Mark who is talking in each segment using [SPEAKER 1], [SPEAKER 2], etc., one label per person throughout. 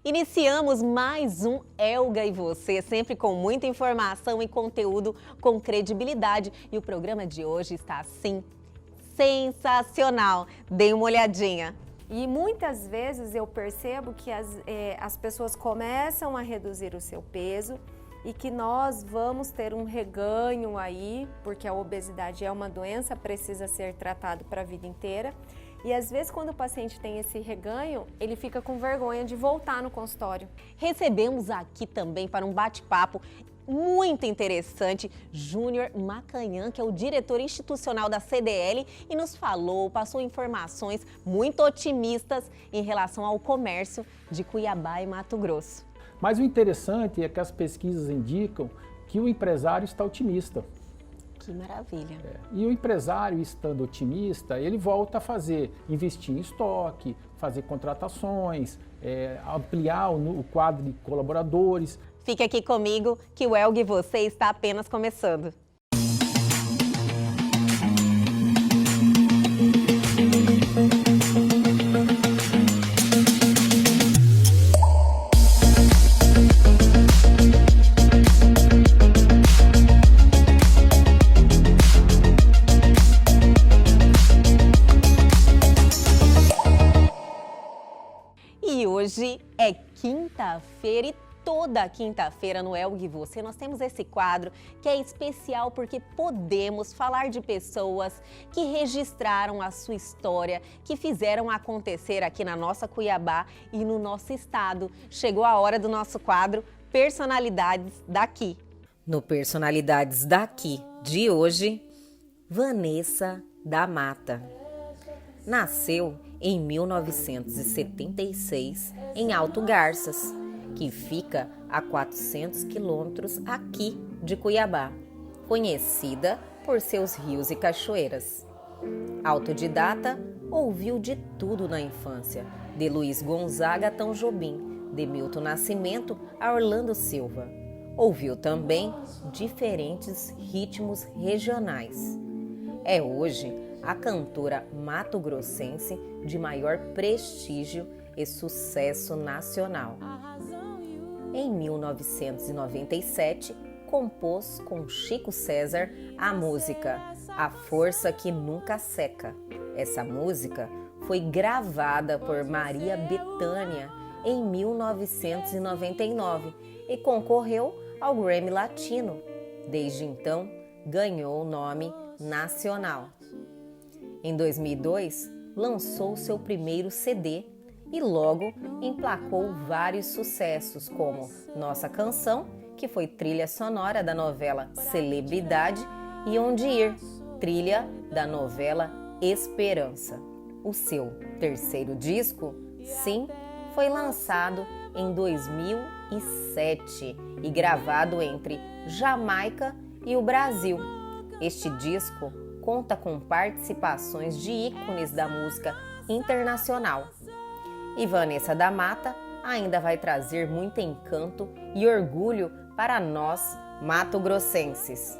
[SPEAKER 1] Iniciamos mais um Elga e Você, sempre com muita informação e conteúdo com credibilidade. E o programa de hoje está, assim, sensacional. Dê uma olhadinha.
[SPEAKER 2] E muitas vezes eu percebo que as pessoas começam a reduzir o seu peso e que nós vamos ter um reganho aí, porque a obesidade é uma doença, precisa ser tratado para a vida inteira. E às vezes quando o paciente tem esse reganho, ele fica com vergonha de voltar no consultório.
[SPEAKER 1] Recebemos aqui também para um bate-papo muito interessante, Júnior Macanhã, que é o diretor institucional da CDL e nos passou informações muito otimistas em relação ao comércio de Cuiabá e Mato Grosso.
[SPEAKER 3] Mas o interessante é que as pesquisas indicam que o empresário está otimista.
[SPEAKER 1] Que maravilha.
[SPEAKER 3] E o empresário, estando otimista, ele volta a investir em estoque, fazer contratações, ampliar o quadro de colaboradores.
[SPEAKER 1] Fique aqui comigo que o Elga e Você está apenas começando. E hoje é quinta-feira e toda quinta-feira no Elga e Você nós temos esse quadro que é especial porque podemos falar de pessoas que registraram a sua história, que fizeram acontecer aqui na nossa Cuiabá e no nosso estado. Chegou a hora do nosso quadro Personalidades daqui.
[SPEAKER 4] No Personalidades daqui de hoje, Vanessa da Mata. Nasceu em 1976 em Alto Garças, que fica a 400 quilômetros aqui de Cuiabá, conhecida por seus rios e cachoeiras. Autodidata, ouviu de tudo na infância, de Luiz Gonzaga a Tom Jobim, de Milton Nascimento a Orlando Silva. Ouviu também diferentes ritmos regionais. É hoje a cantora mato-grossense de maior prestígio e sucesso nacional. Em 1997, compôs com Chico César a música A Força que Nunca Seca. Essa música foi gravada por Maria Bethânia em 1999 e concorreu ao Grammy Latino. Desde então, ganhou o nome nacional. Em 2002, lançou seu primeiro CD e logo emplacou vários sucessos, como Nossa Canção, que foi trilha sonora da novela Celebridade, e Onde Ir, trilha da novela Esperança. O seu terceiro disco, Sim, foi lançado em 2007 e gravado entre Jamaica e o Brasil. Este disco conta com participações de ícones da música internacional. E Vanessa da Mata ainda vai trazer muito encanto e orgulho para nós, mato-grossenses.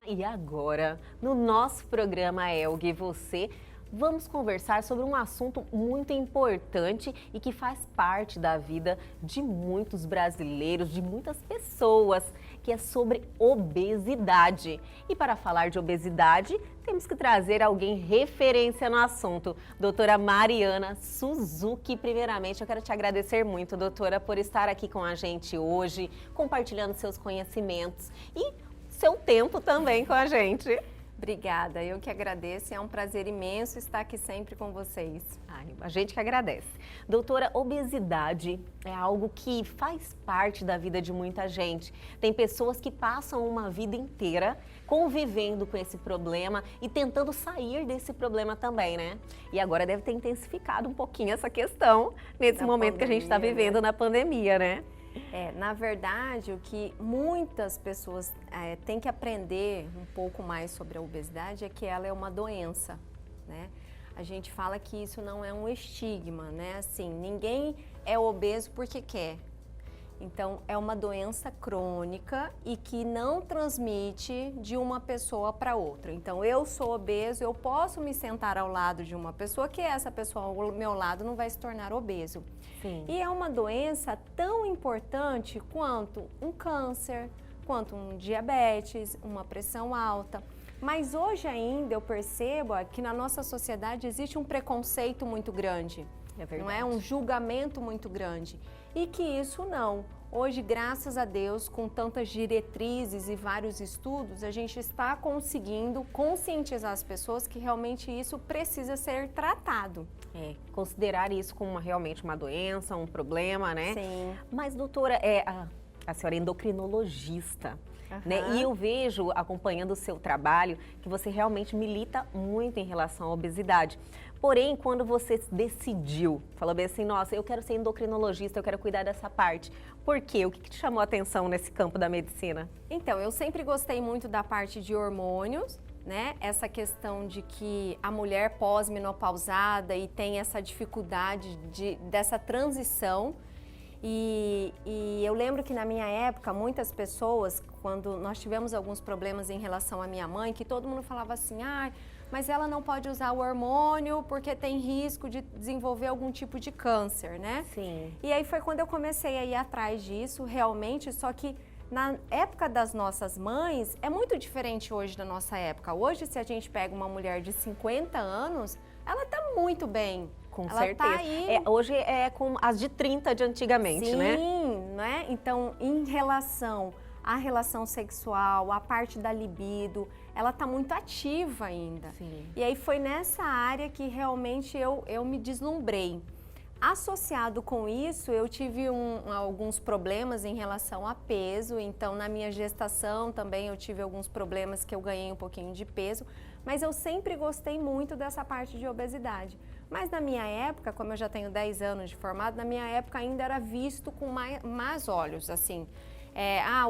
[SPEAKER 1] E agora, no nosso programa Elga e Você, vamos conversar sobre um assunto muito importante e que faz parte da vida de muitos brasileiros, de muitas pessoas, que é sobre obesidade. E para falar de obesidade, temos que trazer alguém referência no assunto, doutora Mariana Suzuki. Primeiramente, eu quero te agradecer muito, doutora, por estar aqui com a gente hoje, compartilhando seus conhecimentos e seu tempo também com a gente.
[SPEAKER 2] Obrigada, eu que agradeço, é um prazer imenso estar aqui sempre com vocês.
[SPEAKER 1] Ai, a gente que agradece. Doutora, obesidade é algo que faz parte da vida de muita gente. Tem pessoas que passam uma vida inteira convivendo com esse problema e tentando sair desse problema também, né? E agora deve ter intensificado um pouquinho essa questão nesse momento que a gente está vivendo, né? Na pandemia, né?
[SPEAKER 2] Na verdade, o que muitas pessoas têm que aprender um pouco mais sobre a obesidade é que ela é uma doença, né? A gente fala que isso não é um estigma, né? Assim, ninguém é obeso porque quer. Então, é uma doença crônica e que não transmite de uma pessoa para outra. Então, eu sou obeso, eu posso me sentar ao lado de uma pessoa que essa pessoa ao meu lado não vai se tornar obeso.
[SPEAKER 1] Sim.
[SPEAKER 2] E é uma doença tão importante quanto um câncer, quanto um diabetes, uma pressão alta. Mas hoje ainda eu percebo que na nossa sociedade existe um preconceito muito grande.
[SPEAKER 1] É verdade.
[SPEAKER 2] Não é? Um julgamento muito grande. E que isso não. Hoje, graças a Deus, com tantas diretrizes e vários estudos, a gente está conseguindo conscientizar as pessoas que realmente isso precisa ser tratado.
[SPEAKER 1] Considerar isso como realmente uma doença, um problema, né?
[SPEAKER 2] Sim.
[SPEAKER 1] Mas, doutora, a senhora é endocrinologista, né?
[SPEAKER 2] Aham.
[SPEAKER 1] E eu vejo, acompanhando o seu trabalho, que você realmente milita muito em relação à obesidade. Porém, quando você decidiu, falou bem assim, nossa, eu quero ser endocrinologista, eu quero cuidar dessa parte. Por quê? O que te chamou a atenção nesse campo da medicina?
[SPEAKER 2] Então, eu sempre gostei muito da parte de hormônios, né? Essa questão de que a mulher pós-menopausada e tem essa dificuldade dessa transição. E eu lembro que na minha época, muitas pessoas, quando nós tivemos alguns problemas em relação à minha mãe, que todo mundo falava assim, mas ela não pode usar o hormônio porque tem risco de desenvolver algum tipo de câncer, né?
[SPEAKER 1] Sim.
[SPEAKER 2] E aí foi quando eu comecei a ir atrás disso, realmente, só que na época das nossas mães, é muito diferente hoje da nossa época. Hoje, se a gente pega uma mulher de 50 anos, ela tá muito bem.
[SPEAKER 1] Com
[SPEAKER 2] ela
[SPEAKER 1] certeza.
[SPEAKER 2] Tá aí...
[SPEAKER 1] Hoje é com as de 30 de antigamente, né?
[SPEAKER 2] Sim, né? Então, em relação à relação sexual, a parte da libido, ela tá muito ativa ainda.
[SPEAKER 1] Sim.
[SPEAKER 2] E aí foi nessa área que realmente eu me deslumbrei. Associado com isso, eu tive alguns problemas em relação a peso, então na minha gestação também eu tive alguns problemas que eu ganhei um pouquinho de peso, mas eu sempre gostei muito dessa parte de obesidade. Mas na minha época, como eu já tenho 10 anos de formado, na minha época ainda era visto com mais olhos, assim.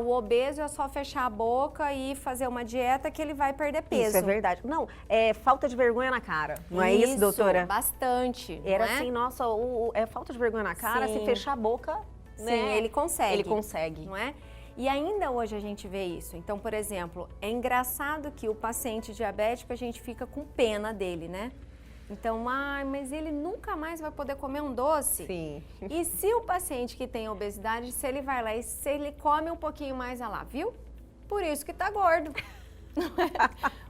[SPEAKER 2] O obeso é só fechar a boca e fazer uma dieta que ele vai perder peso.
[SPEAKER 1] Isso é verdade. Não, é falta de vergonha na cara, não é isso, doutora?
[SPEAKER 2] Bastante.
[SPEAKER 1] Era
[SPEAKER 2] não é?
[SPEAKER 1] assim, nossa, é falta de vergonha na cara,
[SPEAKER 2] Sim.
[SPEAKER 1] se fechar a boca,
[SPEAKER 2] Sim,
[SPEAKER 1] né?
[SPEAKER 2] ele consegue.
[SPEAKER 1] Ele consegue.
[SPEAKER 2] Não é? E ainda hoje a gente vê isso. Então, por exemplo, é engraçado que o paciente diabético, a gente fica com pena dele, né? Então, mas ele nunca mais vai poder comer um doce.
[SPEAKER 1] Sim.
[SPEAKER 2] E se o paciente que tem obesidade, se ele vai lá e se ele come um pouquinho mais, olha lá, viu? Por isso que tá gordo.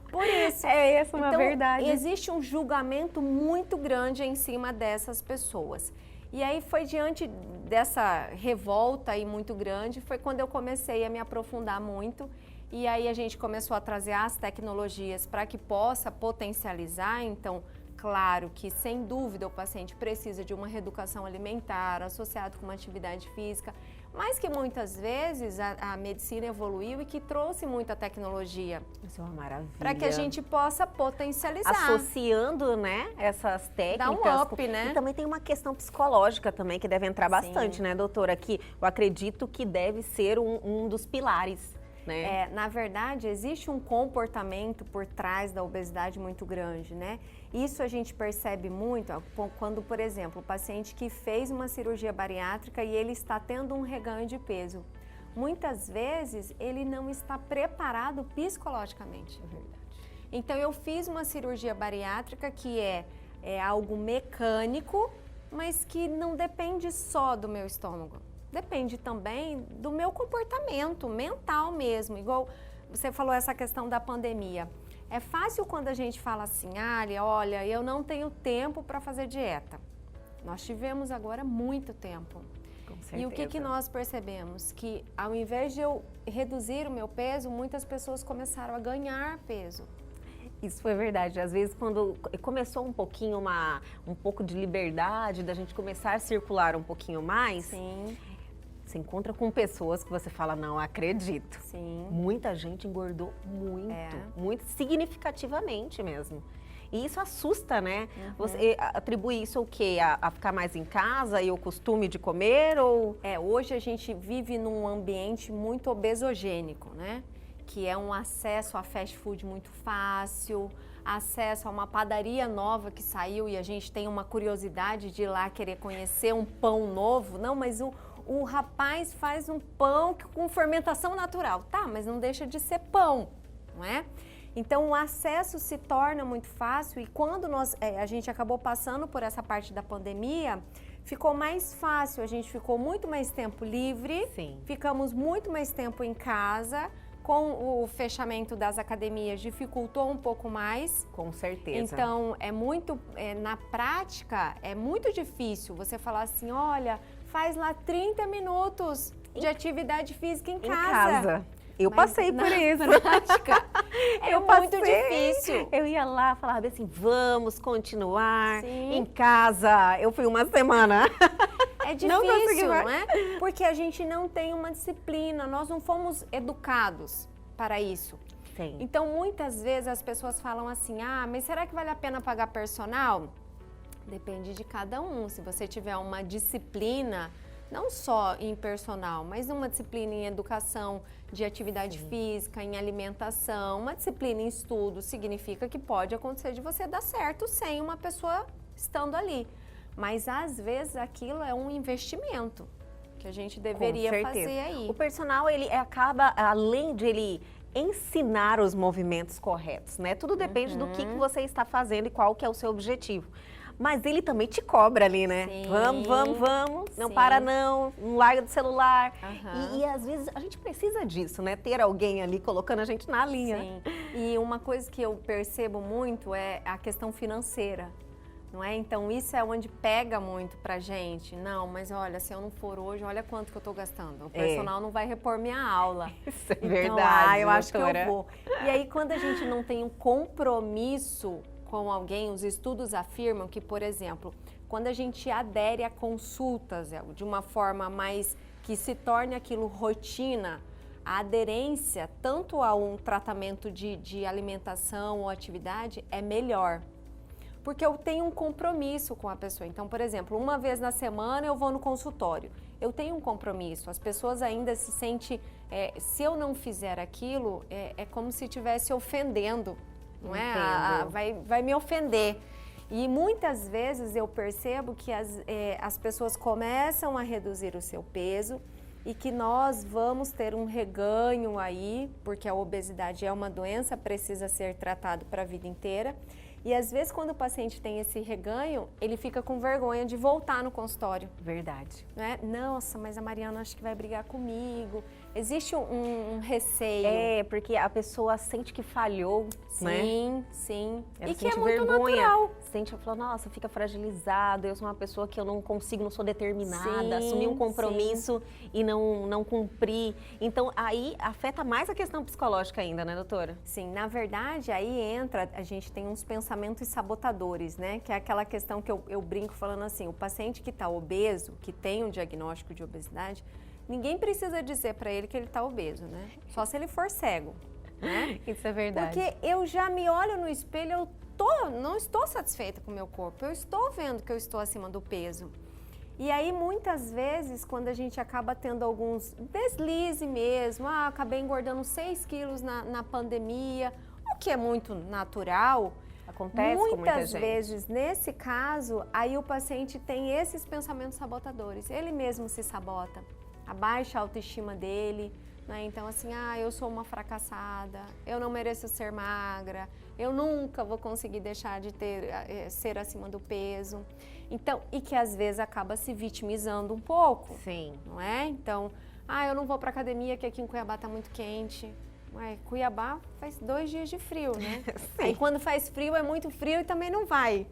[SPEAKER 2] Por isso.
[SPEAKER 1] É essa uma
[SPEAKER 2] Então,
[SPEAKER 1] verdade.
[SPEAKER 2] existe um julgamento muito grande em cima dessas pessoas. E aí foi diante dessa revolta aí muito grande, foi quando eu comecei a me aprofundar muito. E aí a gente começou a trazer as tecnologias para que possa potencializar, então, claro que, sem dúvida, o paciente precisa de uma reeducação alimentar associado com uma atividade física, mas que muitas vezes a medicina evoluiu e que trouxe muita tecnologia.
[SPEAKER 1] Isso é uma maravilha.
[SPEAKER 2] Para que a gente possa potencializar.
[SPEAKER 1] Associando, né, essas técnicas.
[SPEAKER 2] Dá um up, né?
[SPEAKER 1] E também tem uma questão psicológica também que deve entrar bastante,
[SPEAKER 2] Sim.
[SPEAKER 1] né, doutora? Que eu acredito que deve ser um dos pilares. Né?
[SPEAKER 2] Na verdade, existe um comportamento por trás da obesidade muito grande, né? Isso a gente percebe muito quando, por exemplo, o paciente que fez uma cirurgia bariátrica e ele está tendo um reganho de peso. Muitas vezes, ele não está preparado psicologicamente.
[SPEAKER 1] É verdade.
[SPEAKER 2] Então, eu fiz uma cirurgia bariátrica que é algo mecânico, mas que não depende só do meu estômago. Depende também do meu comportamento mental mesmo, igual você falou essa questão da pandemia. É fácil quando a gente fala assim, olha, eu não tenho tempo para fazer dieta. Nós tivemos agora muito tempo.
[SPEAKER 1] Com certeza.
[SPEAKER 2] E o que nós percebemos? Que ao invés de eu reduzir o meu peso, muitas pessoas começaram a ganhar peso.
[SPEAKER 1] Isso foi verdade. Às vezes, quando começou um pouquinho, um pouco de liberdade, da gente começar a circular um pouquinho mais,
[SPEAKER 2] Sim.
[SPEAKER 1] você encontra com pessoas que você fala, não acredito.
[SPEAKER 2] Sim.
[SPEAKER 1] Muita gente engordou muito significativamente mesmo. E isso assusta, né? Você atribui isso ao quê? A ficar mais em casa e o costume de comer ou...
[SPEAKER 2] Hoje a gente vive num ambiente muito obesogênico, né? Que é um acesso a fast food muito fácil, acesso a uma padaria nova que saiu e a gente tem uma curiosidade de ir lá querer conhecer um pão novo. Não, mas o o rapaz faz um pão com fermentação natural. Tá, mas não deixa de ser pão, não é? Então, o acesso se torna muito fácil e quando a gente acabou passando por essa parte da pandemia, ficou mais fácil, a gente ficou muito mais tempo livre,
[SPEAKER 1] Sim.
[SPEAKER 2] ficamos muito mais tempo em casa, com o fechamento das academias dificultou um pouco mais.
[SPEAKER 1] Com certeza.
[SPEAKER 2] Então, na prática, é muito difícil você falar assim, olha, faz lá 30 minutos de atividade física em casa.
[SPEAKER 1] Eu
[SPEAKER 2] Mas
[SPEAKER 1] passei por isso.
[SPEAKER 2] Na prática, é muito difícil.
[SPEAKER 1] Eu ia lá, falava assim, vamos continuar
[SPEAKER 2] Sim.
[SPEAKER 1] em casa. Eu fui uma semana.
[SPEAKER 2] É
[SPEAKER 1] Não consegui
[SPEAKER 2] difícil,
[SPEAKER 1] mais.
[SPEAKER 2] não é? Porque a gente não tem uma disciplina, nós não fomos educados para isso.
[SPEAKER 1] Sim.
[SPEAKER 2] Então, muitas vezes as pessoas falam assim, mas será que vale a pena pagar personal? Depende de cada um. Se você tiver uma disciplina, não só em personal, mas uma disciplina em educação, de atividade física, em alimentação, uma disciplina em estudo, significa que pode acontecer de você dar certo sem uma pessoa estando ali. Mas às vezes aquilo é um investimento que a gente deveria fazer aí.
[SPEAKER 1] O personal, ele acaba, além de ele ensinar os movimentos corretos, né? Tudo depende do que você está fazendo e qual que é o seu objetivo. Mas ele também te cobra ali, né?
[SPEAKER 2] Sim.
[SPEAKER 1] Vamos, não
[SPEAKER 2] Sim.
[SPEAKER 1] para não larga do celular.
[SPEAKER 2] Aham.
[SPEAKER 1] E às vezes a gente precisa disso, né? Ter alguém ali colocando a gente na linha.
[SPEAKER 2] Sim. E uma coisa que eu percebo muito é a questão financeira, não é? Então isso é onde pega muito pra gente. Não, mas olha, se eu não for hoje, olha quanto que eu tô gastando. O personal não vai repor minha aula.
[SPEAKER 1] Isso é
[SPEAKER 2] Então,
[SPEAKER 1] verdade,
[SPEAKER 2] eu acho que
[SPEAKER 1] doutora.
[SPEAKER 2] eu vou. E aí quando a gente não tem um compromisso com alguém, os estudos afirmam que, por exemplo, quando a gente adere a consultas de uma forma mais que se torne aquilo rotina, a aderência tanto a um tratamento de alimentação ou atividade é melhor. Porque eu tenho um compromisso com a pessoa. Então, por exemplo, uma vez na semana eu vou no consultório. Eu tenho um compromisso. As pessoas ainda se sentem, se eu não fizer aquilo, é como se estivesse ofendendo. Não é? Vai me ofender. E muitas vezes eu percebo que as pessoas começam a reduzir o seu peso e que nós vamos ter um reganho aí, porque a obesidade é uma doença, precisa ser tratado para a vida inteira. E às vezes quando o paciente tem esse reganho, ele fica com vergonha de voltar no consultório.
[SPEAKER 1] Verdade.
[SPEAKER 2] Né? Nossa, mas a Mariana acho que vai brigar comigo. Existe um receio.
[SPEAKER 1] É, porque a pessoa sente que falhou, né?
[SPEAKER 2] Sim, sim.
[SPEAKER 1] Ela
[SPEAKER 2] E que é
[SPEAKER 1] sente
[SPEAKER 2] muito
[SPEAKER 1] vergonha,
[SPEAKER 2] natural.
[SPEAKER 1] sente, fala, nossa, fica fragilizado, eu sou uma pessoa que eu não consigo, não sou determinada,
[SPEAKER 2] Sim,
[SPEAKER 1] assumir um compromisso e não cumprir. Então, aí afeta mais a questão psicológica ainda, né, doutora?
[SPEAKER 2] Sim, na verdade, aí entra, a gente tem uns pensamentos sabotadores, né? Que é aquela questão que eu brinco falando assim, o paciente que está obeso, que tem um diagnóstico de obesidade, ninguém precisa dizer para ele que ele está obeso, né? Só se ele for cego, né?
[SPEAKER 1] Isso é verdade.
[SPEAKER 2] Porque eu já me olho no espelho, não estou satisfeita com o meu corpo, eu estou vendo que eu estou acima do peso. E aí, muitas vezes, quando a gente acaba tendo alguns deslizes mesmo, acabei engordando 6 quilos na pandemia, o que é muito natural.
[SPEAKER 1] Acontece com muita
[SPEAKER 2] Muitas
[SPEAKER 1] gente.
[SPEAKER 2] vezes, nesse caso, aí o paciente tem esses pensamentos sabotadores, ele mesmo se sabota, abaixa a autoestima dele, né? Então assim, eu sou uma fracassada, eu não mereço ser magra, eu nunca vou conseguir deixar de ser acima do peso. Então, e que às vezes acaba se vitimizando um pouco,
[SPEAKER 1] Sim.
[SPEAKER 2] não é? Então, eu não vou para academia que aqui em Cuiabá tá muito quente. Cuiabá faz 2 dias de frio, né? Aí quando faz frio, é muito frio e também não vai.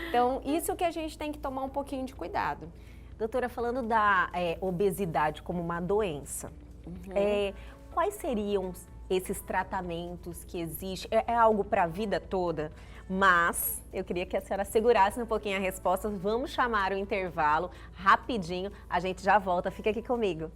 [SPEAKER 2] Então, isso que a gente tem que tomar um pouquinho de cuidado.
[SPEAKER 1] Doutora, falando da obesidade como uma doença, quais seriam esses tratamentos que existem? É algo para a vida toda? Mas eu queria que a senhora segurasse um pouquinho a resposta. Vamos chamar o intervalo rapidinho. A gente já volta. Fica aqui comigo.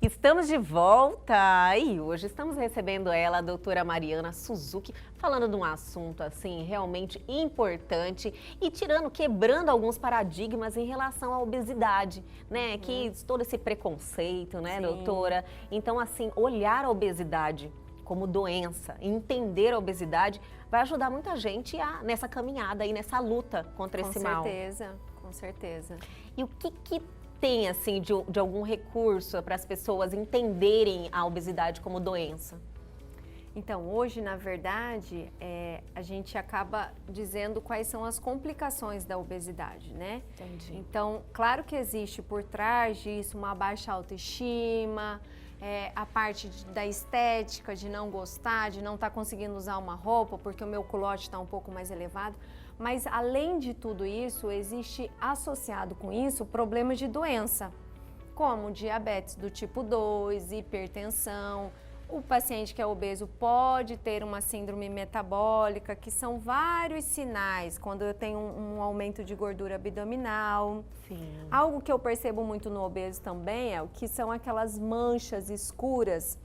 [SPEAKER 1] Estamos de volta e hoje estamos recebendo ela, a doutora Mariana Suzuki, falando de um assunto assim realmente importante e quebrando alguns paradigmas em relação à obesidade, né? Que todo esse preconceito, né, doutora? Então, assim, olhar a obesidade como doença, entender a obesidade vai ajudar muita gente nessa caminhada e nessa luta contra esse mal.
[SPEAKER 2] Com certeza, com certeza.
[SPEAKER 1] E o que tem, assim, de algum recurso para as pessoas entenderem a obesidade como doença?
[SPEAKER 2] Então, hoje, na verdade, a gente acaba dizendo quais são as complicações da obesidade, né?
[SPEAKER 1] Entendi.
[SPEAKER 2] Então, claro que existe por trás disso uma baixa autoestima, a parte da estética, de não gostar, de não estar conseguindo usar uma roupa porque o meu culote está um pouco mais elevado. Mas, além de tudo isso, existe associado com isso problemas de doença, como diabetes do tipo 2, hipertensão. O paciente que é obeso pode ter uma síndrome metabólica, que são vários sinais, quando eu tenho um aumento de gordura abdominal.
[SPEAKER 1] Sim.
[SPEAKER 2] Algo que eu percebo muito no obeso também é o que são aquelas manchas escuras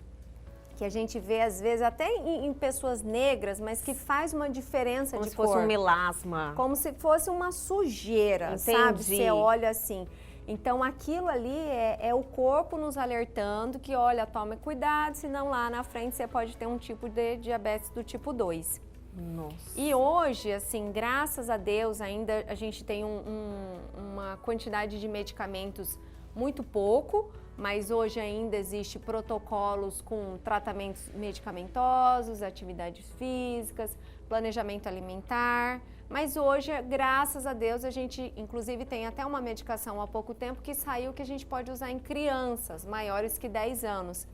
[SPEAKER 2] que a gente vê às vezes até em pessoas negras, mas que faz uma diferença
[SPEAKER 1] Como
[SPEAKER 2] de
[SPEAKER 1] se
[SPEAKER 2] cor.
[SPEAKER 1] fosse um melasma.
[SPEAKER 2] Como se fosse uma sujeira, sabe? Você olha assim. Então, aquilo ali é o corpo nos alertando que, olha, tome cuidado, senão lá na frente você pode ter um tipo de diabetes do tipo 2.
[SPEAKER 1] Nossa.
[SPEAKER 2] E hoje, assim, graças a Deus, ainda a gente tem uma quantidade de medicamentos muito pouco, mas hoje ainda existe protocolos com tratamentos medicamentosos, atividades físicas, planejamento alimentar. Mas hoje, graças a Deus, a gente inclusive tem até uma medicação há pouco tempo que saiu que a gente pode usar em crianças maiores que 10 anos,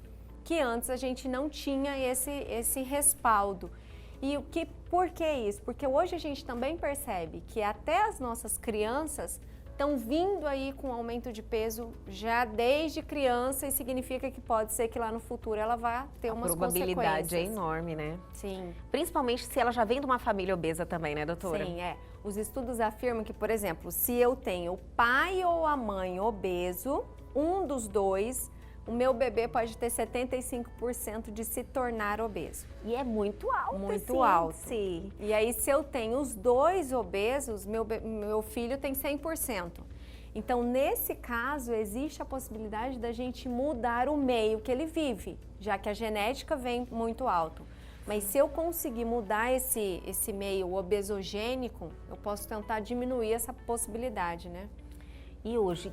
[SPEAKER 2] que antes a gente não tinha esse respaldo. E por que isso? Porque hoje a gente também percebe que até as nossas crianças estão vindo aí com aumento de peso já desde criança e significa que pode ser que lá no futuro ela vá ter umas consequências.
[SPEAKER 1] A probabilidade é enorme, né?
[SPEAKER 2] Sim.
[SPEAKER 1] Principalmente se ela já vem de uma família obesa também, né, doutora?
[SPEAKER 2] Sim, Os estudos afirmam que, por exemplo, se eu tenho o pai ou a mãe obeso, um dos dois, o meu bebê pode ter 75% de se tornar obeso.
[SPEAKER 1] E é muito alto.
[SPEAKER 2] Muito alto. E aí, se eu tenho os dois obesos, meu filho tem 100%. Então, nesse caso, existe a possibilidade da gente mudar o meio que ele vive, já que a genética vem muito alto. Mas se eu conseguir mudar esse meio obesogênico, eu posso tentar diminuir essa possibilidade, né?
[SPEAKER 1] E hoje,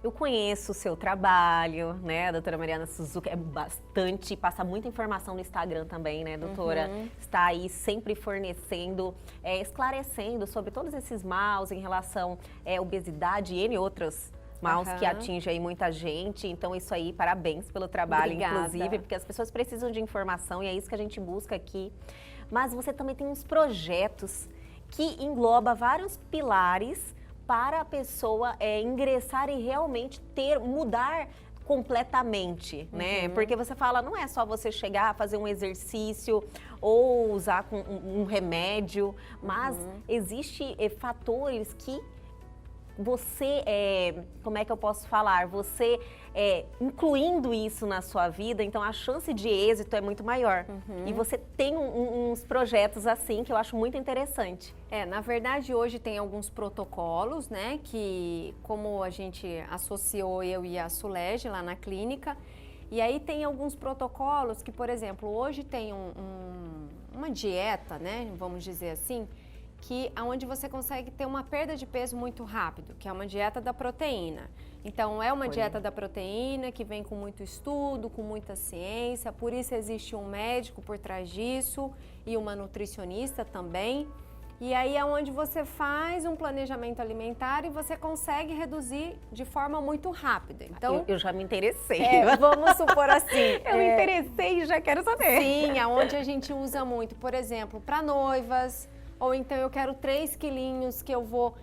[SPEAKER 1] eu conheço o seu trabalho, né, a doutora Mariana Suzuki, passa muita informação no Instagram também, né, doutora? Está aí sempre fornecendo, esclarecendo sobre todos esses maus em relação à obesidade e N outros maus que atingem aí muita gente. Então, isso aí, parabéns pelo trabalho, inclusive, porque as pessoas precisam de informação e é isso que a gente busca aqui. Mas você também tem uns projetos que engloba vários pilares para a pessoa ingressar e realmente mudar completamente, né? Porque você fala, não é só você chegar, fazer um exercício ou usar um remédio, mas existe fatores que você, como é que eu posso falar? Você incluindo isso na sua vida, então a chance de êxito é muito maior. E você tem uns projetos assim que eu acho muito interessante.
[SPEAKER 2] Na verdade, hoje tem alguns protocolos, né, que como a gente associou eu e a Sulege lá na clínica, e aí tem alguns protocolos que, por exemplo, hoje tem uma dieta, né, vamos dizer assim, onde você consegue ter uma perda de peso muito rápido, que é uma dieta da proteína. Então, é uma dieta da proteína que vem com muito estudo, com muita ciência, por isso existe um médico por trás disso e uma nutricionista também. E aí é onde você faz um planejamento alimentar e você consegue reduzir de forma muito rápida. Então,
[SPEAKER 1] eu já me interessei.
[SPEAKER 2] Vamos supor assim.
[SPEAKER 1] Eu me interessei e já quero saber.
[SPEAKER 2] Sim, aonde a gente usa muito, por exemplo, para noivas, ou então eu quero 3 quilinhos que eu vou...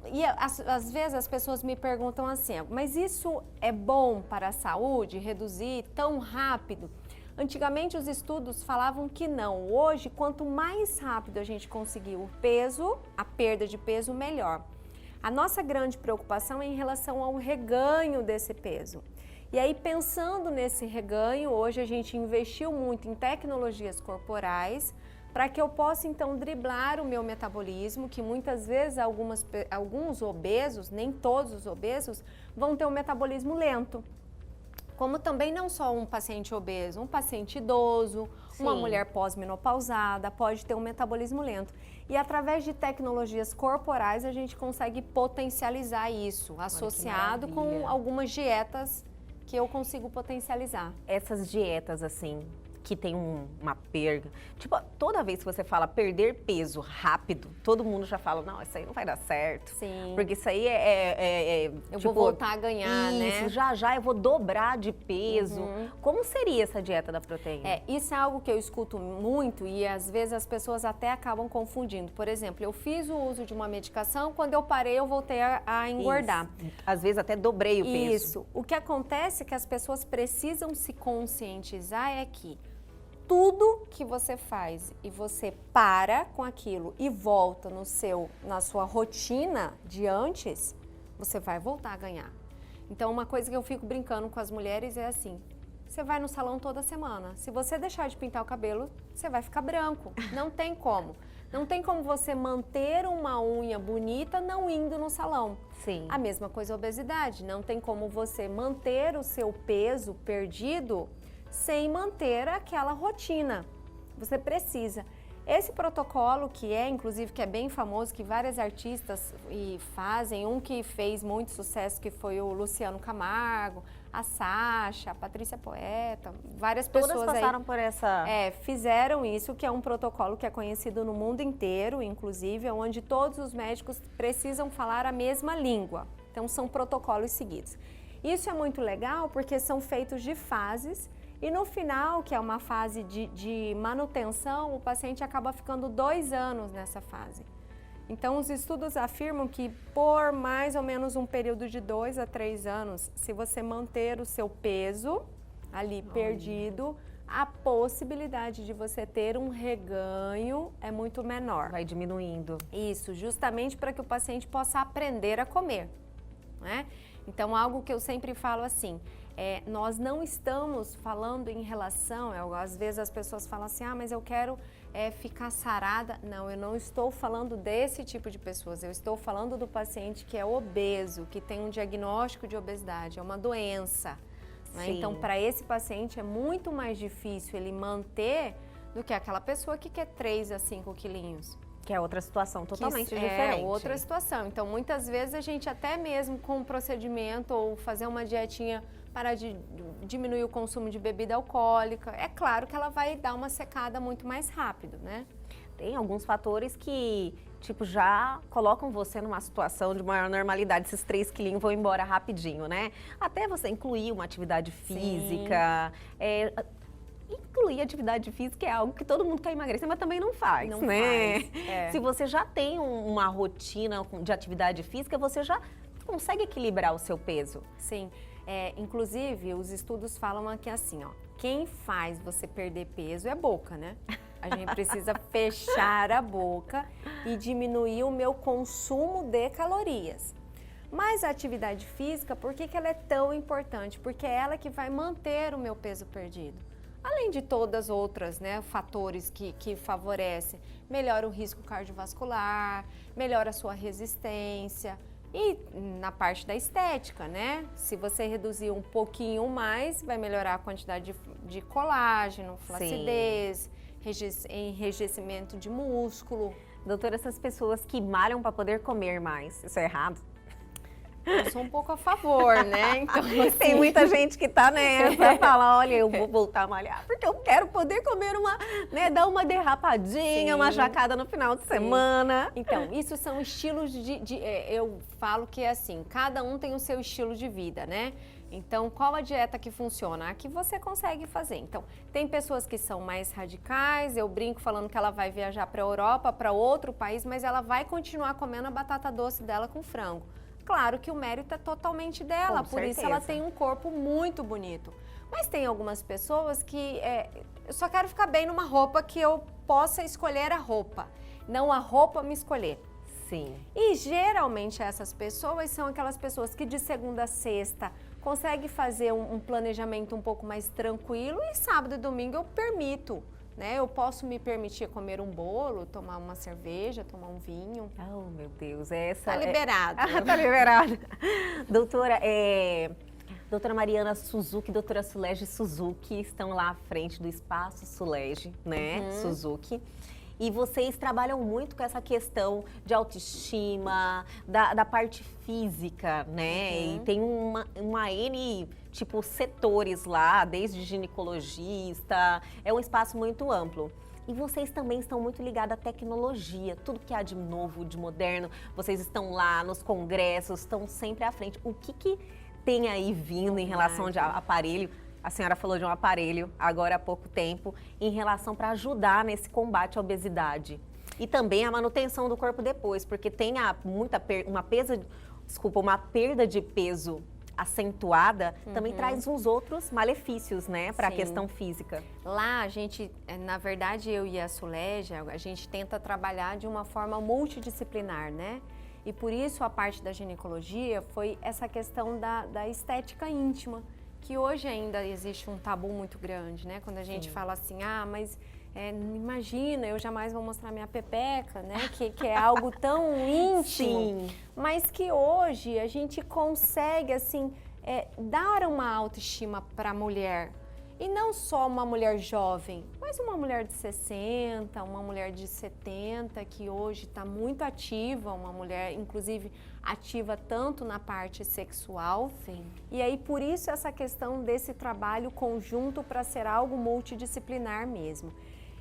[SPEAKER 2] E às vezes as pessoas me perguntam assim, mas isso é bom para a saúde, reduzir tão rápido? Antigamente os estudos falavam que não. Hoje, quanto mais rápido a gente conseguir o peso, a perda de peso, melhor. A nossa grande preocupação é em relação ao reganho desse peso. E aí, pensando nesse reganho, hoje a gente investiu muito em tecnologias corporais para que eu possa, então, driblar o meu metabolismo, que muitas vezes alguns obesos, nem todos os obesos, vão ter um metabolismo lento. Como também não só um paciente obeso, um paciente idoso, uma mulher pós-menopausada pode ter um metabolismo lento. E através de tecnologias corporais a gente consegue potencializar isso, associado com algumas dietas que eu consigo potencializar.
[SPEAKER 1] Essas dietas, assim, que tem uma perda, tipo, toda vez que você fala perder peso rápido, todo mundo já fala, não, isso aí não vai dar certo.
[SPEAKER 2] Sim.
[SPEAKER 1] Porque isso aí
[SPEAKER 2] eu
[SPEAKER 1] tipo,
[SPEAKER 2] vou voltar a ganhar,
[SPEAKER 1] isso,
[SPEAKER 2] né?
[SPEAKER 1] já eu vou dobrar de peso. Como seria essa dieta da proteína?
[SPEAKER 2] Isso é algo que eu escuto muito e às vezes as pessoas até acabam confundindo. Por exemplo, eu fiz o uso de uma medicação, quando eu parei eu voltei a engordar.
[SPEAKER 1] Isso. Às vezes até dobrei o peso.
[SPEAKER 2] Isso. O que acontece é que as pessoas precisam se conscientizar é que tudo que você faz e você para com aquilo e volta na sua rotina de antes, você vai voltar a ganhar. Então, uma coisa que eu fico brincando com as mulheres é assim, você vai no salão toda semana. Se você deixar de pintar o cabelo, você vai ficar branco. Não tem como. Não tem como você manter uma unha bonita não indo no salão.
[SPEAKER 1] Sim.
[SPEAKER 2] A mesma coisa a obesidade. Não tem como você manter o seu peso perdido sem manter aquela rotina. Você precisa. Esse protocolo inclusive, que é bem famoso, que várias artistas fazem, um que fez muito sucesso, que foi o Luciano Camargo, a Sasha, a Patrícia Poeta, várias pessoas
[SPEAKER 1] Todas passaram por essa...
[SPEAKER 2] fizeram isso, que é um protocolo que é conhecido no mundo inteiro, inclusive, onde todos os médicos precisam falar a mesma língua. Então, são protocolos seguidos. Isso é muito legal porque são feitos de fases. E no final, que é uma fase de manutenção, o paciente acaba ficando 2 anos nessa fase. Então, os estudos afirmam que por mais ou menos um período de 2 a 3 anos, se você manter o seu peso ali perdido, a possibilidade de você ter um reganho é muito menor.
[SPEAKER 1] Vai diminuindo.
[SPEAKER 2] Isso, justamente para que o paciente possa aprender a comer, né? Então, algo que eu sempre falo assim, nós não estamos falando em relação, às vezes as pessoas falam assim, mas eu quero ficar sarada. Não, eu não estou falando desse tipo de pessoas, eu estou falando do paciente que é obeso, que tem um diagnóstico de obesidade, é uma doença. Né? Então, para esse paciente é muito mais difícil ele manter do que aquela pessoa que quer 3 a 5 quilinhos.
[SPEAKER 1] Que é outra situação totalmente diferente.
[SPEAKER 2] É outra situação. Então, muitas vezes a gente até mesmo com um procedimento ou fazer uma dietinha para diminuir o consumo de bebida alcoólica, é claro que ela vai dar uma secada muito mais rápido, né?
[SPEAKER 1] Tem alguns fatores que, tipo, já colocam você numa situação de maior normalidade. Esses 3 quilinhos vão embora rapidinho, né? Até você incluir uma atividade física. Incluir atividade física é algo que todo mundo quer emagrecer, mas também não faz, né? Se você já tem uma rotina de atividade física, você já consegue equilibrar o seu peso.
[SPEAKER 2] Sim. Inclusive, os estudos falam aqui assim, quem faz você perder peso é a boca, né? A gente precisa fechar a boca e diminuir o meu consumo de calorias. Mas a atividade física, por que ela é tão importante? Porque é ela que vai manter o meu peso perdido. Além de todas as outras, né, fatores que favorecem, melhora o risco cardiovascular, melhora a sua resistência e na parte da estética, né? Se você reduzir um pouquinho mais, vai melhorar a quantidade de colágeno, flacidez, enrijecimento de músculo.
[SPEAKER 1] Doutora, essas pessoas que malham para poder comer mais, isso é errado?
[SPEAKER 2] Eu sou um pouco a favor, né? Então, assim...
[SPEAKER 1] Tem muita gente que tá nessa, fala, olha, eu vou voltar a malhar, porque eu quero poder comer dar uma derrapadinha, uma jacada no final de semana.
[SPEAKER 2] Então, isso são estilos eu falo que é assim, cada um tem o seu estilo de vida, né? Então, qual a dieta que funciona? A que você consegue fazer. Então, tem pessoas que são mais radicais, eu brinco falando que ela vai viajar para a Europa, para outro país, mas ela vai continuar comendo a batata doce dela com frango. Claro que o mérito é totalmente dela, por isso ela tem um corpo muito bonito. Mas tem algumas pessoas que eu só quero ficar bem numa roupa que eu possa escolher a roupa, não a roupa me escolher.
[SPEAKER 1] Sim.
[SPEAKER 2] E geralmente essas pessoas são aquelas pessoas que de segunda a sexta consegue fazer um planejamento um pouco mais tranquilo e sábado e domingo eu permito, né? Eu posso me permitir comer um bolo, tomar uma cerveja, tomar um vinho.
[SPEAKER 1] Oh, meu Deus, essa
[SPEAKER 2] Tá liberado.
[SPEAKER 1] Tá liberado. Doutora, doutora Mariana Suzuki e doutora Sulege Suzuki estão lá à frente do Espaço Sulege, né? Suzuki. E vocês trabalham muito com essa questão de autoestima, da parte física, né? E tem uma N, tipo, setores lá, desde ginecologista, é um espaço muito amplo. E vocês também estão muito ligados à tecnologia, tudo que há de novo, de moderno, vocês estão lá nos congressos, estão sempre à frente. O que tem aí vindo em relação de aparelho? A senhora falou de um aparelho agora há pouco tempo em relação para ajudar nesse combate à obesidade. E também a manutenção do corpo depois, porque tem uma perda de peso acentuada, também traz uns outros malefícios, né, para a questão física.
[SPEAKER 2] Lá a gente, na verdade, eu e a Sulege, a gente tenta trabalhar de uma forma multidisciplinar, né? E por isso a parte da ginecologia foi essa questão da estética íntima, que hoje ainda existe um tabu muito grande, né? Quando a gente fala assim, mas imagina, eu jamais vou mostrar minha pepeca, né? Que é algo tão íntimo. Sim. Mas que hoje a gente consegue, assim, dar uma autoestima para a mulher. E não só uma mulher jovem, mas uma mulher de 60, uma mulher de 70, que hoje está muito ativa, uma mulher, inclusive, ativa tanto na parte sexual.
[SPEAKER 1] Sim.
[SPEAKER 2] E aí, por isso, essa questão desse trabalho conjunto para ser algo multidisciplinar mesmo.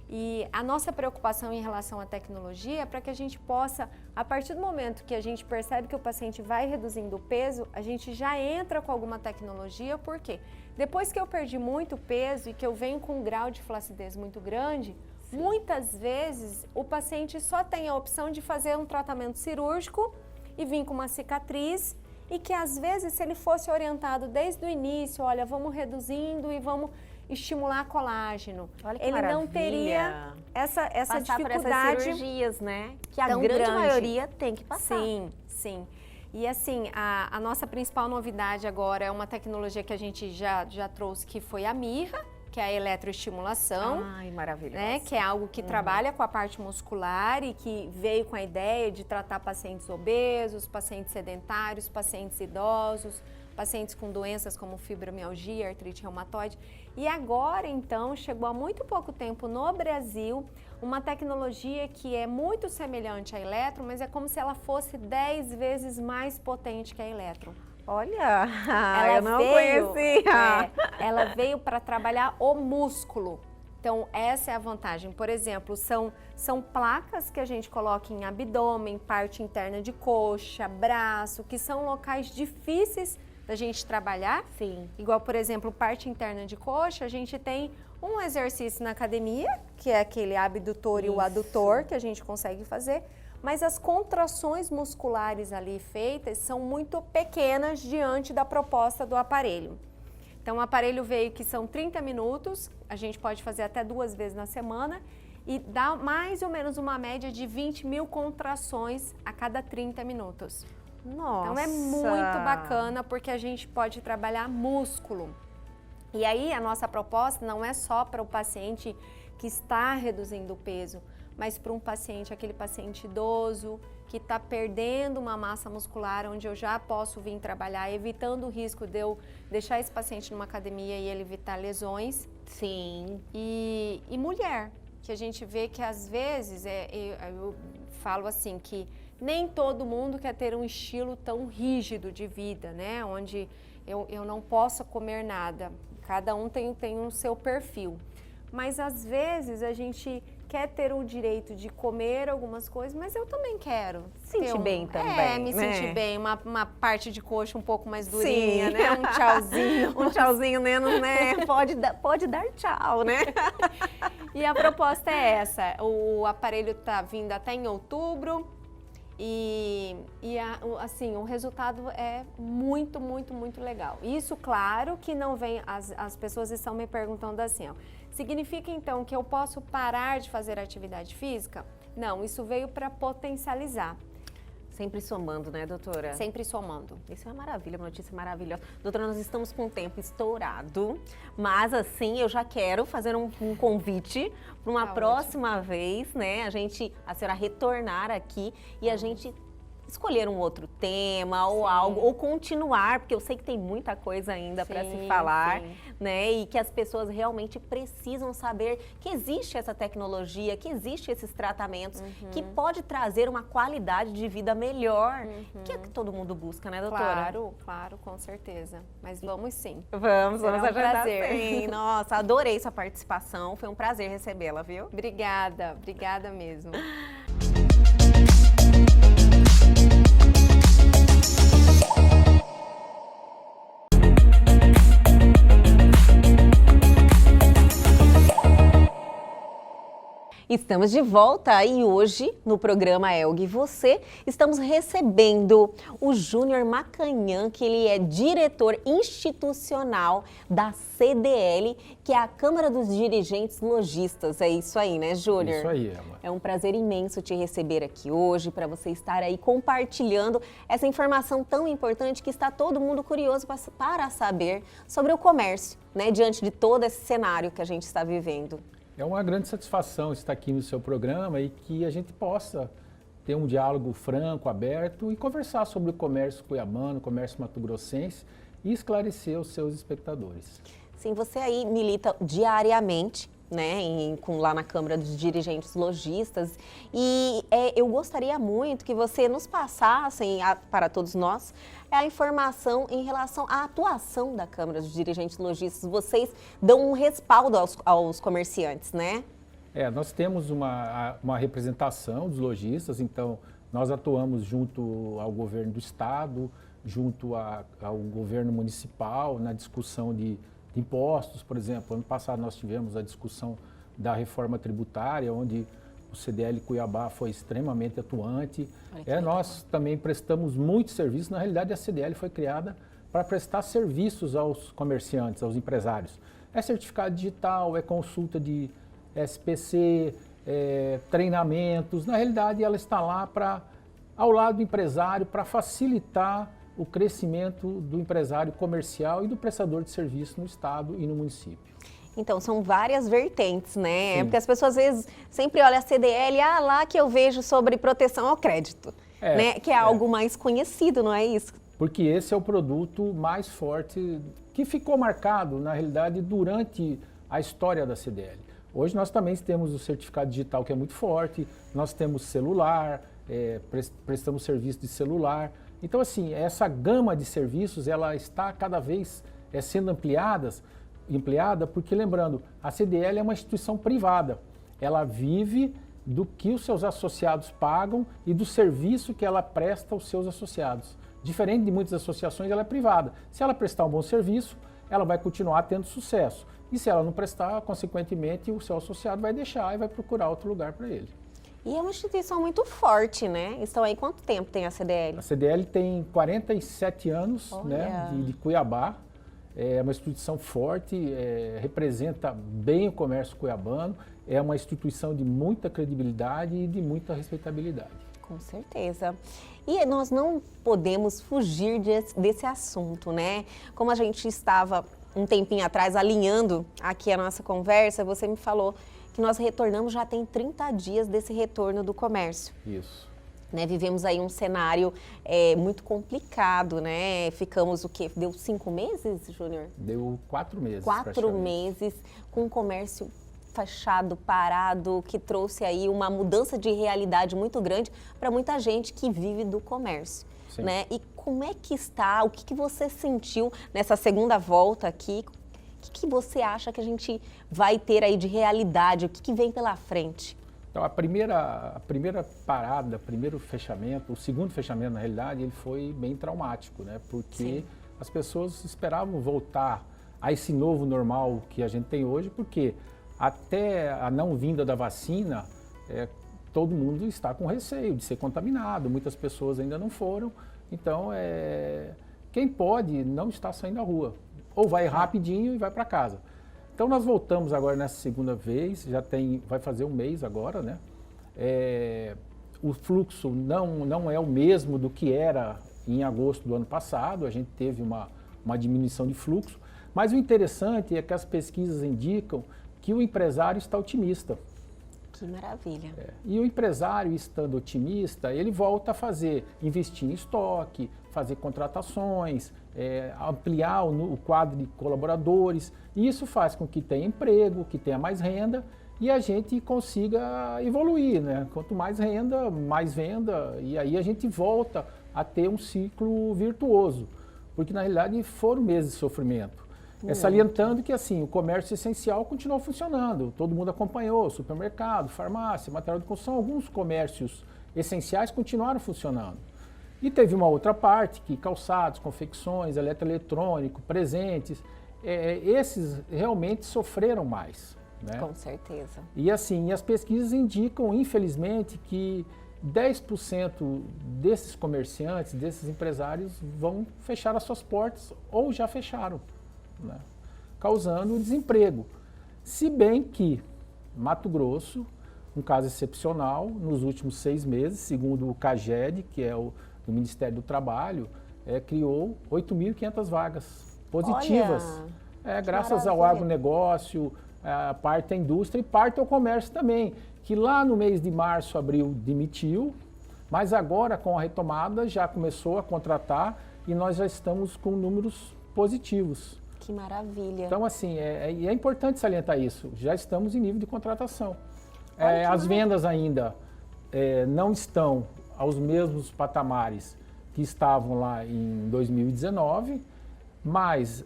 [SPEAKER 2] E a nossa preocupação em relação à tecnologia é para que a gente possa, a partir do momento que a gente percebe que o paciente vai reduzindo o peso, a gente já entra com alguma tecnologia, por quê? Depois que eu perdi muito peso e que eu venho com um grau de flacidez muito grande, muitas vezes o paciente só tem a opção de fazer um tratamento cirúrgico e vir com uma cicatriz, e que às vezes, se ele fosse orientado desde o início, olha, vamos reduzindo e vamos estimular colágeno,
[SPEAKER 1] olha que
[SPEAKER 2] ele
[SPEAKER 1] maravilha.
[SPEAKER 2] Não teria essa
[SPEAKER 1] passar
[SPEAKER 2] dificuldade.
[SPEAKER 1] Por essas cirurgias, né? Que a grande
[SPEAKER 2] grande.
[SPEAKER 1] maioria tem que passar.
[SPEAKER 2] Sim, sim. E assim, a nossa principal novidade agora é uma tecnologia que a gente já trouxe, que foi a Mirra, que é a eletroestimulação.
[SPEAKER 1] Ai, maravilhosa.
[SPEAKER 2] Né, que é algo que trabalha com a parte muscular e que veio com a ideia de tratar pacientes obesos, pacientes sedentários, pacientes idosos, pacientes com doenças como fibromialgia, artrite reumatoide. E agora, então, chegou há muito pouco tempo no Brasil uma tecnologia que é muito semelhante à eletro, mas é como se ela fosse 10 vezes mais potente que a eletro.
[SPEAKER 1] Olha,
[SPEAKER 2] ela
[SPEAKER 1] eu não conhecia.
[SPEAKER 2] Ela veio para trabalhar o músculo. Então, essa é a vantagem. Por exemplo, são placas que a gente coloca em abdômen, parte interna de coxa, braço, que são locais difíceis da gente trabalhar.
[SPEAKER 1] Sim.
[SPEAKER 2] Igual, por exemplo, parte interna de coxa, a gente tem um exercício na academia, que é aquele abdutor e o adutor que a gente consegue fazer, mas as contrações musculares ali feitas são muito pequenas diante da proposta do aparelho. Então, o aparelho veio que são 30 minutos, a gente pode fazer até 2 vezes na semana e dá mais ou menos uma média de 20 mil contrações a cada 30 minutos.
[SPEAKER 1] Nossa!
[SPEAKER 2] Então, é muito bacana porque a gente pode trabalhar músculo. E aí, a nossa proposta não é só para o paciente que está reduzindo o peso, mas para um paciente, aquele paciente idoso, que está perdendo uma massa muscular, onde eu já posso vir trabalhar, evitando o risco de eu deixar esse paciente numa academia e ele evitar lesões.
[SPEAKER 1] Sim.
[SPEAKER 2] E mulher, que a gente vê que às vezes, eu falo assim, que nem todo mundo quer ter um estilo tão rígido de vida, né? Onde eu não possa comer nada, cada um tem o seu perfil. Mas às vezes a gente quer ter o direito de comer algumas coisas, mas eu também quero.
[SPEAKER 1] Sentir bem também,
[SPEAKER 2] me
[SPEAKER 1] né?
[SPEAKER 2] sentir bem, uma parte de coxa um pouco mais durinha, né? Um tchauzinho.
[SPEAKER 1] Um tchauzinho menos, né? Pode dar tchau, né?
[SPEAKER 2] E a proposta é essa, o aparelho tá vindo até em outubro e assim, o resultado é muito, muito, muito legal. Isso, claro, que não vem, as pessoas estão me perguntando assim, ó, significa então que eu posso parar de fazer atividade física? Não, isso veio para potencializar.
[SPEAKER 1] Sempre somando, né, doutora?
[SPEAKER 2] Sempre somando.
[SPEAKER 1] Isso é uma maravilha, uma notícia maravilhosa. Doutora, nós estamos com o tempo estourado, mas assim, eu já quero fazer um convite para uma próxima vez, né? A senhora retornar aqui e a gente escolher um outro tema ou algo, ou continuar, porque eu sei que tem muita coisa ainda para se falar, né? E que as pessoas realmente precisam saber que existe essa tecnologia, que existe esses tratamentos, que pode trazer uma qualidade de vida melhor, que é o que todo mundo busca, né, doutora?
[SPEAKER 2] Claro, claro, com certeza. Mas vamos sim.
[SPEAKER 1] Vamos
[SPEAKER 2] Será um prazer.
[SPEAKER 1] sim. Nossa, adorei sua participação, foi um prazer recebê-la, viu?
[SPEAKER 2] Obrigada, obrigada mesmo.
[SPEAKER 1] Estamos de volta e hoje no programa Elg e Você estamos recebendo o Júnior Macanhã, que ele é diretor institucional da CDL, que é a Câmara dos Dirigentes Lojistas. É isso aí, né, Júnior?
[SPEAKER 3] Isso aí, Emma.
[SPEAKER 1] É um prazer imenso te receber aqui hoje, para você estar aí compartilhando essa informação tão importante que está todo mundo curioso para saber sobre o comércio, né, diante de todo esse cenário que a gente está vivendo.
[SPEAKER 3] É uma grande satisfação estar aqui no seu programa e que a gente possa ter um diálogo franco, aberto e conversar sobre o comércio cuiabano, o comércio mato-grossense e esclarecer os seus espectadores.
[SPEAKER 1] Sim, você aí milita diariamente, né, lá na Câmara dos Dirigentes Lojistas e eu gostaria muito que você nos passasse, para todos nós, a informação em relação à atuação da Câmara dos Dirigentes Lojistas. Vocês dão um respaldo aos comerciantes, né?
[SPEAKER 3] Nós temos uma representação dos lojistas, então nós atuamos junto ao governo do estado, junto ao governo municipal, na discussão de impostos, por exemplo. Ano passado nós tivemos a discussão da reforma tributária, onde o CDL Cuiabá foi extremamente atuante. Nós também prestamos muitos serviços. Na realidade, a CDL foi criada para prestar serviços aos comerciantes, aos empresários. É certificado digital, é consulta de SPC, treinamentos. Na realidade, ela está lá ao lado do empresário, para facilitar o crescimento do empresário comercial e do prestador de serviço no estado e no município.
[SPEAKER 1] Então, são várias vertentes, né?
[SPEAKER 3] Sim.
[SPEAKER 1] Porque as pessoas, às vezes, sempre olham a CDL, lá que eu vejo sobre proteção ao crédito, né? Que é algo mais conhecido, não é isso?
[SPEAKER 3] Porque esse é o produto mais forte, que ficou marcado, na realidade, durante a história da CDL. Hoje nós também temos o certificado digital, que é muito forte, nós temos celular, prestamos serviço de celular. Então, assim, essa gama de serviços, ela está cada vez sendo ampliada, porque, lembrando, a CDL é uma instituição privada. Ela vive do que os seus associados pagam e do serviço que ela presta aos seus associados. Diferente de muitas associações, ela é privada. Se ela prestar um bom serviço, ela vai continuar tendo sucesso. E se ela não prestar, consequentemente, o seu associado vai deixar e vai procurar outro lugar para ele.
[SPEAKER 1] E é uma instituição muito forte, né? Estão aí, quanto tempo tem a CDL?
[SPEAKER 3] A CDL tem 47 anos, né, de Cuiabá. É uma instituição forte, representa bem o comércio cuiabano, é uma instituição de muita credibilidade e de muita respeitabilidade.
[SPEAKER 1] Com certeza. E nós não podemos fugir desse assunto, né? Como a gente estava um tempinho atrás alinhando aqui a nossa conversa, você me falou que nós retornamos, já tem 30 dias desse retorno do comércio.
[SPEAKER 3] Isso.
[SPEAKER 1] Né, vivemos aí um cenário muito complicado, né? Ficamos o quê? Deu 5 meses, Júnior?
[SPEAKER 3] Deu 4 meses.
[SPEAKER 1] 4 meses com o comércio fechado, parado, que trouxe aí uma mudança de realidade muito grande para muita gente que vive do comércio.
[SPEAKER 3] Sim.
[SPEAKER 1] Né? E como é que está? O que você sentiu nessa segunda volta aqui? O que você acha que a gente vai ter aí de realidade? O que vem pela frente?
[SPEAKER 3] Então, a primeira parada, primeiro fechamento, o segundo fechamento, na realidade, ele foi bem traumático, né? Porque as pessoas esperavam voltar a esse novo normal que a gente tem hoje, porque até a não vinda da vacina, todo mundo está com receio de ser contaminado, muitas pessoas ainda não foram. Então, quem pode não está saindo à rua, ou vai rapidinho e vai para casa. Então, nós voltamos agora nessa segunda vez, vai fazer um mês agora, né? o fluxo não é o mesmo do que era em agosto do ano passado, a gente teve uma diminuição de fluxo, mas o interessante é que as pesquisas indicam que o empresário está otimista.
[SPEAKER 1] Que maravilha.
[SPEAKER 3] E o empresário, estando otimista, ele volta a investir em estoque, fazer contratações, ampliar o quadro de colaboradores. E isso faz com que tenha emprego, que tenha mais renda e a gente consiga evoluir, né? Quanto mais renda, mais venda, e aí a gente volta a ter um ciclo virtuoso, porque na realidade foram meses de sofrimento. Salientando que assim, o comércio essencial continuou funcionando, todo mundo acompanhou, supermercado, farmácia, material de construção, alguns comércios essenciais continuaram funcionando. E teve uma outra parte, que calçados, confecções, eletroeletrônico, presentes, esses realmente sofreram mais. Né?
[SPEAKER 1] Com certeza.
[SPEAKER 3] E assim, as pesquisas indicam, infelizmente, que 10% desses comerciantes, desses empresários, vão fechar as suas portas ou já fecharam. Né? Causando desemprego. Se bem que Mato Grosso, um caso excepcional, nos últimos 6 meses, segundo o CAGED, que é do Ministério do Trabalho, criou 8.500 vagas positivas. Graças ao agronegócio, a parte da indústria e parte ao comércio também, que lá no mês de março, abril, demitiu, mas agora com a retomada já começou a contratar e nós já estamos com números positivos.
[SPEAKER 1] Que maravilha.
[SPEAKER 3] Então, assim, é importante salientar isso. Já estamos em nível de contratação. As vendas ainda não estão aos mesmos patamares que estavam lá em 2019, mas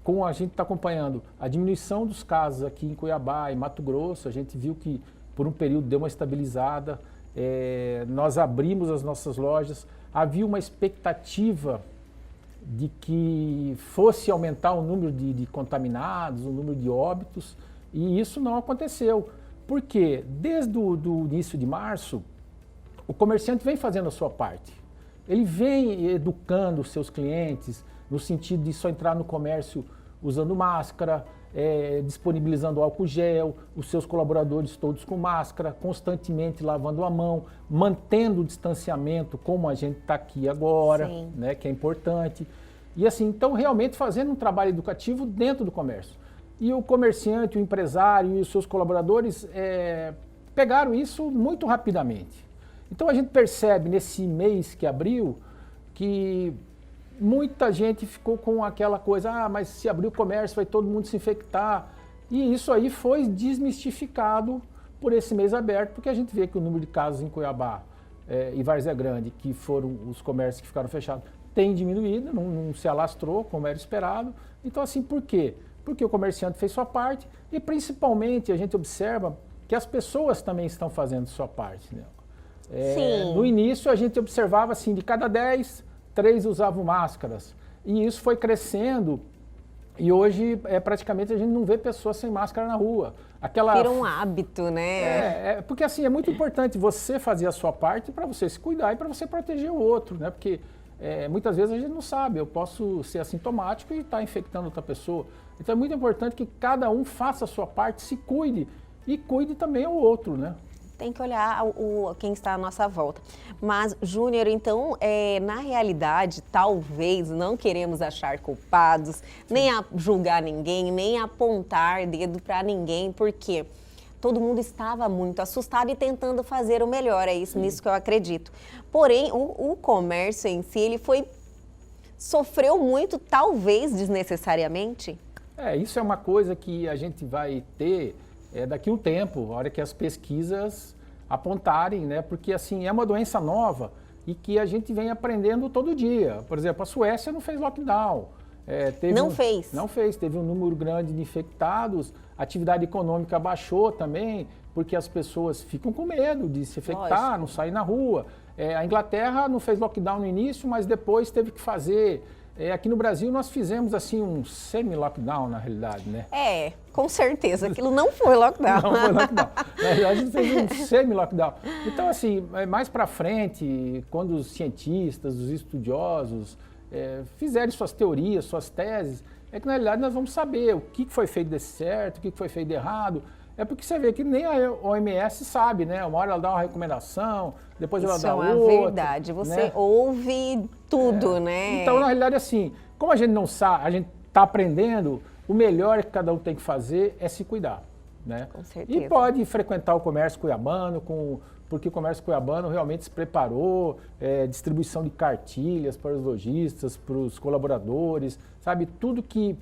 [SPEAKER 3] como a gente está acompanhando a diminuição dos casos aqui em Cuiabá e Mato Grosso, a gente viu que por um período deu uma estabilizada, nós abrimos as nossas lojas, havia uma expectativa de que fosse aumentar o número de contaminados, o número de óbitos, e isso não aconteceu. Por quê? Desde o início de março, o comerciante vem fazendo a sua parte. Ele vem educando os seus clientes no sentido de só entrar no comércio usando máscara, disponibilizando álcool gel, os seus colaboradores todos com máscara, constantemente lavando a mão, mantendo o distanciamento como a gente está aqui agora, né, que é importante. E assim, então realmente fazendo um trabalho educativo dentro do comércio. E o comerciante, o empresário e os seus colaboradores pegaram isso muito rapidamente. Então a gente percebe nesse mês que abriu que muita gente ficou com aquela coisa, mas se abrir o comércio vai todo mundo se infectar. E isso aí foi desmistificado por esse mês aberto, porque a gente vê que o número de casos em Cuiabá e Várzea Grande, que foram os comércios que ficaram fechados, tem diminuído, não se alastrou como era esperado. Então assim, por quê? Porque o comerciante fez sua parte e principalmente a gente observa que as pessoas também estão fazendo sua parte. Né? No início a gente observava assim, de cada 10, 3 usavam máscaras. E isso foi crescendo e hoje praticamente a gente não vê pessoas sem máscara na rua.
[SPEAKER 1] Vira um hábito, né?
[SPEAKER 3] Porque assim, é muito importante você fazer a sua parte para você se cuidar e para você proteger o outro, né? Porque muitas vezes a gente não sabe, eu posso ser assintomático e estar infectando outra pessoa. Então é muito importante que cada um faça a sua parte, se cuide e cuide também ao outro, né?
[SPEAKER 1] Tem que olhar quem está à nossa volta. Mas, Júnior, então, na realidade, talvez não queremos achar culpados, nem julgar ninguém, nem apontar dedo para ninguém, porque todo mundo estava muito assustado e tentando fazer o melhor, nisso que eu acredito. Porém, o comércio em si, ele sofreu muito, talvez desnecessariamente?
[SPEAKER 3] Isso é uma coisa que a gente vai ter daqui a um tempo, a hora que as pesquisas apontarem, né? Porque assim, é uma doença nova e que a gente vem aprendendo todo dia. Por exemplo, a Suécia não fez lockdown. Não fez, teve um número grande de infectados, a atividade econômica baixou também, porque as pessoas ficam com medo de se infectar, não sair na rua. A Inglaterra não fez lockdown no início, mas depois teve que fazer. Aqui no Brasil nós fizemos assim um semi-lockdown na realidade, né?
[SPEAKER 1] Com certeza, aquilo não foi lockdown.
[SPEAKER 3] Não foi lockdown. Na realidade a gente fez um semi-lockdown. Então assim, mais para frente, quando os cientistas, os estudiosos fizerem suas teorias, suas teses, que na realidade nós vamos saber o que foi feito de certo, o que foi feito de errado. É porque você vê que nem a OMS sabe, né? Uma hora ela dá uma recomendação, depois ela
[SPEAKER 1] Isso
[SPEAKER 3] dá
[SPEAKER 1] é uma
[SPEAKER 3] outra.
[SPEAKER 1] verdade. Você
[SPEAKER 3] né?
[SPEAKER 1] ouve tudo, né?
[SPEAKER 3] Então, na realidade, assim, como a gente não sabe, a gente está aprendendo, o melhor que cada um tem que fazer é se cuidar, né?
[SPEAKER 1] Com certeza.
[SPEAKER 3] E pode frequentar o comércio cuiabano, porque o comércio cuiabano realmente se preparou, distribuição de cartilhas para os lojistas, para os colaboradores, sabe? Tudo que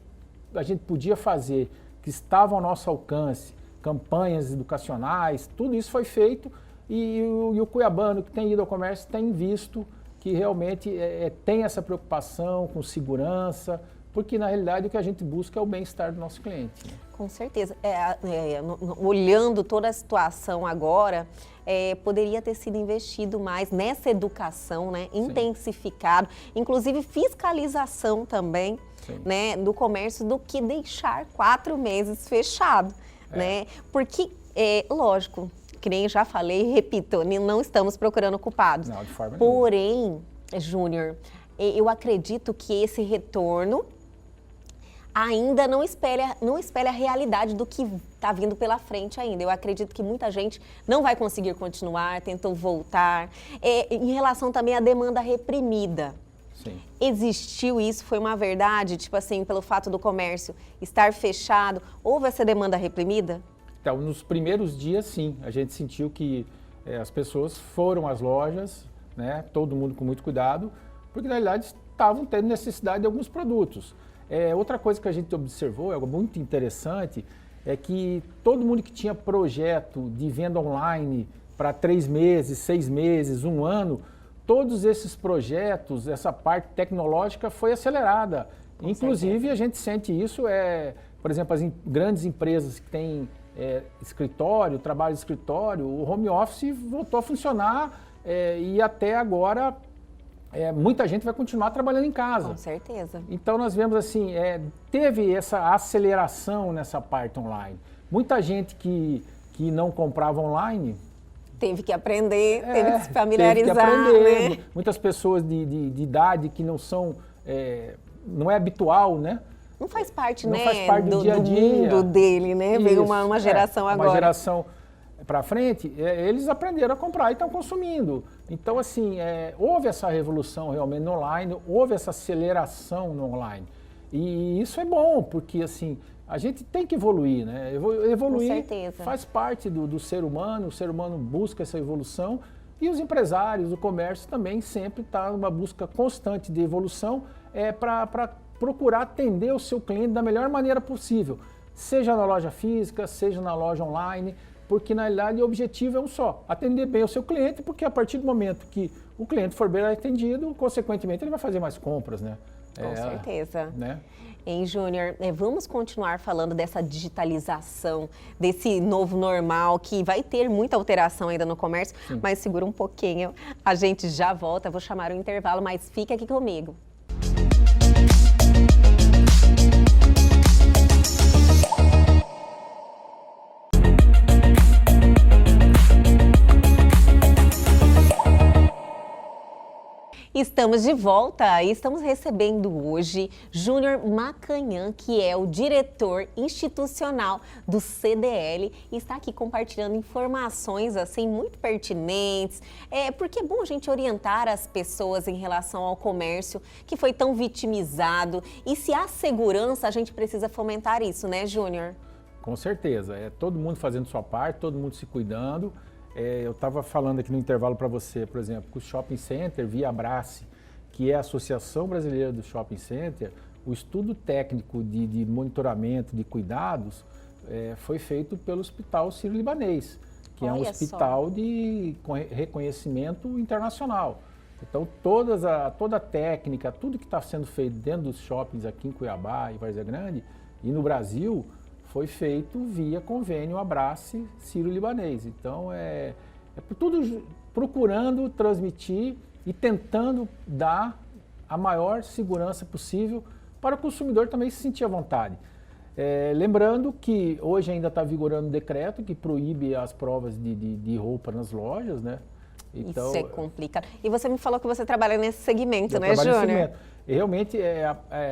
[SPEAKER 3] a gente podia fazer, que estava ao nosso alcance, campanhas educacionais, tudo isso foi feito e o cuiabano que tem ido ao comércio tem visto que realmente tem essa preocupação com segurança, porque na realidade o que a gente busca é o bem-estar do nosso cliente. Né?
[SPEAKER 1] Com certeza. Olhando toda a situação agora, poderia ter sido investido mais nessa educação, né? Intensificado, inclusive fiscalização também, né, do comércio, do que deixar 4 meses fechado. Né? Porque, lógico, que nem já falei e repito, não estamos procurando culpados.
[SPEAKER 3] Não, de forma
[SPEAKER 1] Porém, Júnior, eu acredito que esse retorno ainda não espelha a realidade do que está vindo pela frente ainda. Eu acredito que muita gente não vai conseguir continuar, tentou voltar. Em relação também à demanda reprimida.
[SPEAKER 3] Sim.
[SPEAKER 1] Existiu isso? Foi uma verdade? Tipo assim, pelo fato do comércio estar fechado, houve essa demanda reprimida?
[SPEAKER 3] Então, nos primeiros dias, sim, a gente sentiu que as pessoas foram às lojas, né, todo mundo com muito cuidado, porque na realidade estavam tendo necessidade de alguns produtos. Outra coisa que a gente observou, algo muito interessante, é que todo mundo que tinha projeto de venda online para 3 meses, 6 meses, 1 ano, todos esses projetos, essa parte tecnológica foi acelerada.
[SPEAKER 1] Com
[SPEAKER 3] Inclusive,
[SPEAKER 1] certeza.
[SPEAKER 3] a gente sente isso, por exemplo, as grandes empresas que têm escritório, trabalho de escritório, o home office voltou a funcionar e até agora muita gente vai continuar trabalhando em casa.
[SPEAKER 1] Com certeza.
[SPEAKER 3] Então nós vemos assim, teve essa aceleração nessa parte online. Muita gente que não comprava online
[SPEAKER 1] Teve que aprender, teve que se
[SPEAKER 3] teve
[SPEAKER 1] familiarizar,
[SPEAKER 3] que aprender.
[SPEAKER 1] né?
[SPEAKER 3] Muitas pessoas de idade que não são, não é habitual, né?
[SPEAKER 1] Não faz parte,
[SPEAKER 3] Não
[SPEAKER 1] né,
[SPEAKER 3] faz parte do dia a dia.
[SPEAKER 1] mundo dele, né? Veio
[SPEAKER 3] Isso,
[SPEAKER 1] uma geração agora.
[SPEAKER 3] Uma geração para frente, eles aprenderam a comprar e estão consumindo. Então, assim, houve essa revolução realmente no online, houve essa aceleração no online. E isso é bom, porque, assim, a gente tem que evoluir, né? Evoluir
[SPEAKER 1] Com certeza.
[SPEAKER 3] faz parte do ser humano, o ser humano busca essa evolução e os empresários, o comércio também sempre está numa busca constante de evolução para procurar atender o seu cliente da melhor maneira possível, seja na loja física, seja na loja online, porque na realidade o objetivo é um só, atender bem o seu cliente, porque a partir do momento que o cliente for bem atendido, consequentemente ele vai fazer mais compras, né?
[SPEAKER 1] Com certeza.
[SPEAKER 3] Né?
[SPEAKER 1] Hein, Júnior, vamos continuar falando dessa digitalização, desse novo normal, que vai ter muita alteração ainda no comércio,
[SPEAKER 3] Sim.
[SPEAKER 1] mas segura um pouquinho, a gente já volta, vou chamar o intervalo, mas fica aqui comigo. Estamos de volta e estamos recebendo hoje Júnior Macanhã, que é o diretor institucional do CDL e está aqui compartilhando informações assim muito pertinentes, porque é bom a gente orientar as pessoas em relação ao comércio que foi tão vitimizado e se há segurança a gente precisa fomentar isso, né, Júnior?
[SPEAKER 3] Com certeza, todo mundo fazendo sua parte, todo mundo se cuidando. Eu estava falando aqui no intervalo para você, por exemplo, que o Shopping Center, via Abrace, que é a Associação Brasileira do Shopping Center, o estudo técnico de monitoramento de cuidados foi feito pelo Hospital Sírio-Libanês, que é um hospital de reconhecimento internacional. Então, toda a técnica, tudo que está sendo feito dentro dos shoppings aqui em Cuiabá e Várzea Grande e no Brasil, foi feito via convênio Abrace Sírio-Libanês. Então, tudo procurando transmitir e tentando dar a maior segurança possível para o consumidor também se sentir à vontade. Lembrando que hoje ainda está vigorando um decreto que proíbe as provas de roupa nas lojas, né? Então,
[SPEAKER 1] isso é complicado. E você me falou que você trabalha nesse segmento, né,
[SPEAKER 3] trabalho nesse
[SPEAKER 1] Júnior?
[SPEAKER 3] segmento. E realmente,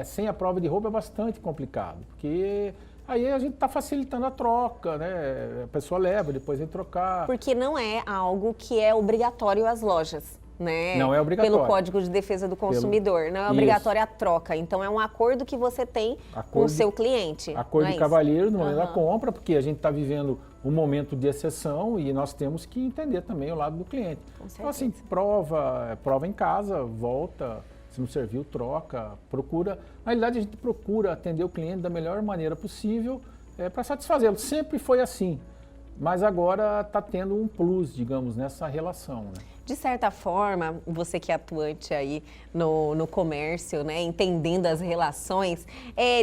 [SPEAKER 3] sem a prova de roupa é bastante complicado, porque aí a gente está facilitando a troca, né? A pessoa leva, depois vem trocar.
[SPEAKER 1] Porque não é algo que é obrigatório às lojas, né?
[SPEAKER 3] Não é obrigatório.
[SPEAKER 1] Pelo Código de Defesa do Consumidor. Não é obrigatória a troca. Então, é um acordo que você tem com o seu cliente.
[SPEAKER 3] Acordo de cavalheiro no momento da compra, porque a gente está vivendo um momento de exceção e nós temos que entender também o lado do cliente. Então, assim, prova em casa, volta, se não serviu, troca, procura. Na realidade, a gente procura atender o cliente da melhor maneira possível para satisfazê-lo. Sempre foi assim, mas agora está tendo um plus, digamos, nessa relação, né?
[SPEAKER 1] De certa forma, você que é atuante aí no comércio, né, entendendo as relações,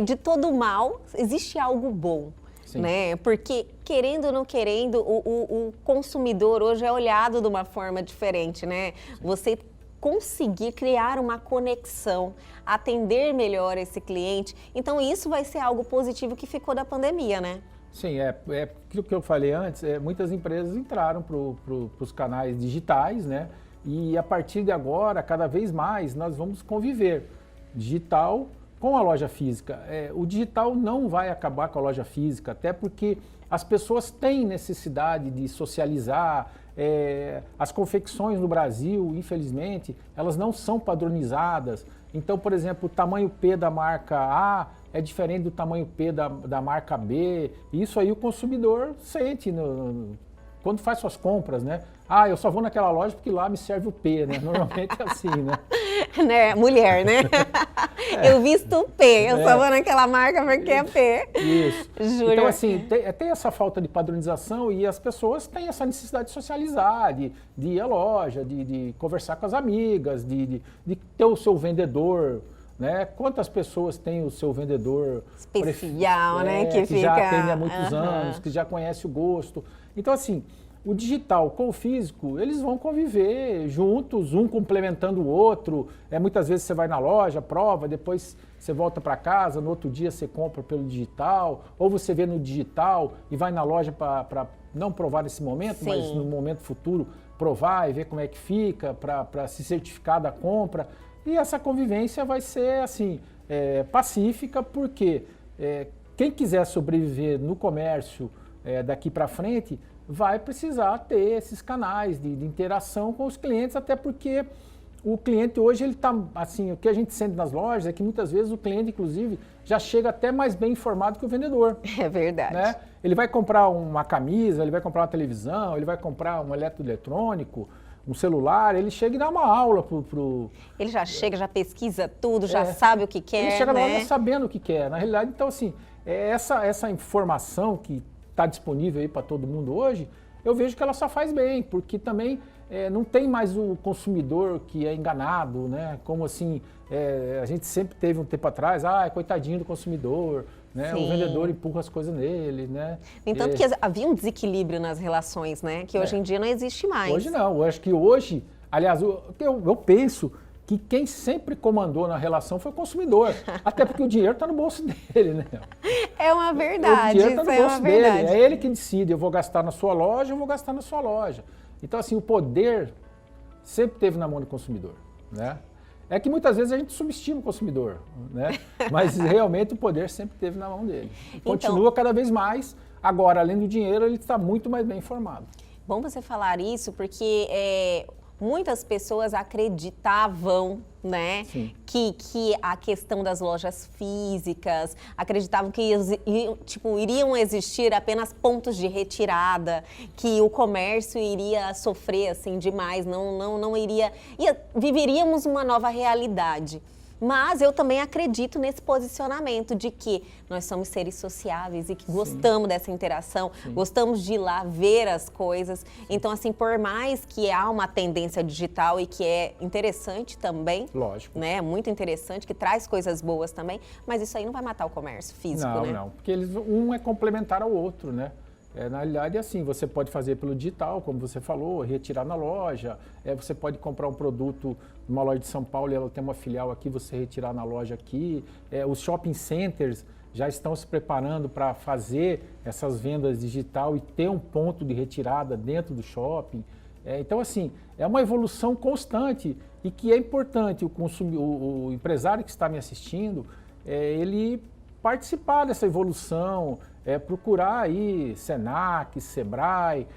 [SPEAKER 1] de todo mal existe algo bom.
[SPEAKER 3] Sim.
[SPEAKER 1] Né? Porque, querendo ou não querendo, o consumidor hoje é olhado de uma forma diferente, né?
[SPEAKER 3] Sim.
[SPEAKER 1] Você conseguir criar uma conexão, atender melhor esse cliente, então isso vai ser algo positivo que ficou da pandemia, né?
[SPEAKER 3] Sim, aquilo que eu falei antes, muitas empresas entraram para os canais digitais, né? E a partir de agora, cada vez mais, nós vamos conviver digital com a loja física. O digital não vai acabar com a loja física, até porque as pessoas têm necessidade de socializar. As confecções no Brasil, infelizmente, elas não são padronizadas. Então, por exemplo, o tamanho P da marca A é diferente do tamanho P da marca B. Isso aí o consumidor sente quando faz suas compras, né? Ah, eu só vou naquela loja porque lá me serve o P, né? Normalmente é assim, né?
[SPEAKER 1] Né? Mulher, né? Eu visto o P, eu só vou naquela marca porque é P.
[SPEAKER 3] Isso.
[SPEAKER 1] Júlio.
[SPEAKER 3] Então, assim, tem essa falta de padronização e as pessoas têm essa necessidade de socializar, de ir à loja, de conversar com as amigas, de ter o seu vendedor, né? Quantas pessoas têm o seu vendedor
[SPEAKER 1] especial, né? Que
[SPEAKER 3] já atende há muitos anos, que já conhece o gosto. Então, assim, o digital com o físico, eles vão conviver juntos, um complementando o outro. Muitas vezes você vai na loja, prova, depois você volta para casa, no outro dia você compra pelo digital, ou você vê no digital e vai na loja para não provar nesse momento,
[SPEAKER 1] Sim.
[SPEAKER 3] mas no momento futuro provar e ver como é que fica, para se certificar da compra. E essa convivência vai ser assim, pacífica, porque quem quiser sobreviver no comércio daqui para frente vai precisar ter esses canais de interação com os clientes, até porque o cliente hoje, ele está, assim, o que a gente sente nas lojas é que muitas vezes o cliente, inclusive, já chega até mais bem informado que o vendedor.
[SPEAKER 1] É verdade.
[SPEAKER 3] Né? Ele vai comprar uma camisa, ele vai comprar uma televisão, ele vai comprar um eletroeletrônico, um celular, ele chega e dá uma aula pro...
[SPEAKER 1] Ele já chega, já pesquisa tudo, já sabe o que quer,
[SPEAKER 3] ele chega
[SPEAKER 1] né?
[SPEAKER 3] na loja sabendo o que quer. Na realidade, então, assim, essa informação que está disponível aí para todo mundo hoje, eu vejo que ela só faz bem, porque também não tem mais o consumidor que é enganado, né? Como assim, a gente sempre teve um tempo atrás, coitadinho do consumidor, né? O vendedor empurra as coisas nele, né?
[SPEAKER 1] Entanto que havia um desequilíbrio nas relações, né? Que hoje em dia não existe mais.
[SPEAKER 3] Hoje não, eu acho que hoje, aliás, eu penso que quem sempre comandou na relação foi o consumidor, até porque o dinheiro está no bolso dele, né?
[SPEAKER 1] É uma verdade,
[SPEAKER 3] o dinheiro está no bolso dele,
[SPEAKER 1] verdade.
[SPEAKER 3] é ele que decide, eu vou gastar na sua loja, eu vou gastar na sua loja. Então, assim, o poder sempre teve na mão do consumidor, né? É que muitas vezes a gente subestima o consumidor, né? Mas realmente o poder sempre teve na mão dele. Continua cada vez mais, agora, além do dinheiro, ele está muito mais bem informado.
[SPEAKER 1] Bom você falar isso, porque muitas pessoas acreditavam, né, que a questão das lojas físicas, acreditavam que iriam existir apenas pontos de retirada, que o comércio iria sofrer assim demais, não iria, viveríamos uma nova realidade. Mas eu também acredito nesse posicionamento de que nós somos seres sociáveis e que gostamos dessa interação, gostamos de ir lá ver as coisas. Então, assim, por mais que há uma tendência digital e que é interessante também,
[SPEAKER 3] lógico,
[SPEAKER 1] né, muito interessante, que traz coisas boas também, mas isso aí não vai matar o comércio físico, né?
[SPEAKER 3] Não, porque um é complementar ao outro, né? Na realidade, assim, você pode fazer pelo digital, como você falou, retirar na loja, você pode comprar um produto numa loja de São Paulo e ela tem uma filial aqui, você retirar na loja aqui. Os shopping centers já estão se preparando para fazer essas vendas digital e ter um ponto de retirada dentro do shopping. Então, assim, é uma evolução constante e que é importante o empresário que está me assistindo, ele participar dessa evolução, procurar aí Senac, Sebrae,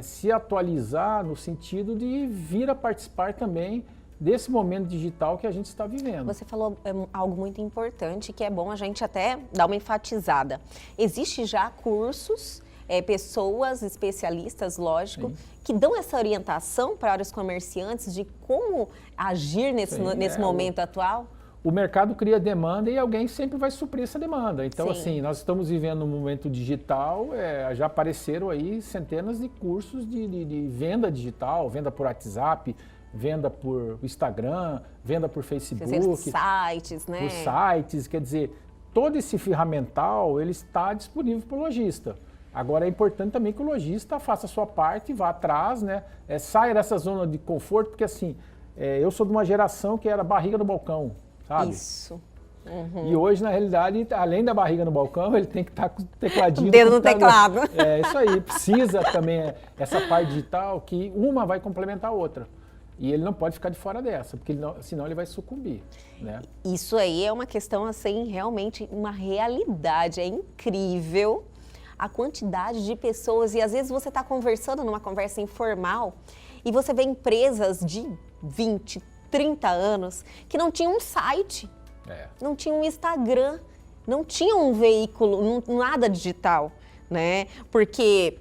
[SPEAKER 3] se atualizar no sentido de vir a participar também desse momento digital que a gente está vivendo.
[SPEAKER 1] Você falou algo muito importante, que é bom a gente até dar uma enfatizada. Existe já cursos, pessoas especialistas, lógico, que dão essa orientação para os comerciantes de como agir nesse momento atual?
[SPEAKER 3] O mercado cria demanda e alguém sempre vai suprir essa demanda. Então,
[SPEAKER 1] Sim.
[SPEAKER 3] assim, nós estamos vivendo um momento digital, já apareceram aí centenas de cursos de venda digital, venda por WhatsApp, venda por Instagram, venda por Facebook,
[SPEAKER 1] sites, né?
[SPEAKER 3] Por sites, quer dizer, todo esse ferramental ele está disponível para o lojista. Agora é importante também que o lojista faça a sua parte, vá atrás, né? Saia dessa zona de conforto, porque assim, eu sou de uma geração que era barriga no balcão, sabe?
[SPEAKER 1] Isso.
[SPEAKER 3] E hoje, na realidade, além da barriga no balcão, ele tem que estar com o tecladinho.
[SPEAKER 1] O dedo no teclado.
[SPEAKER 3] Isso aí, precisa também essa parte digital que uma vai complementar a outra. E ele não pode ficar de fora dessa, porque senão ele vai sucumbir, né?
[SPEAKER 1] Isso aí é uma questão, assim, realmente uma realidade. É incrível a quantidade de pessoas. E às vezes você está conversando numa conversa informal e você vê empresas de 20, 30 anos que não tinham um site, não tinham um Instagram, não tinham um veículo, nada digital, né? Porque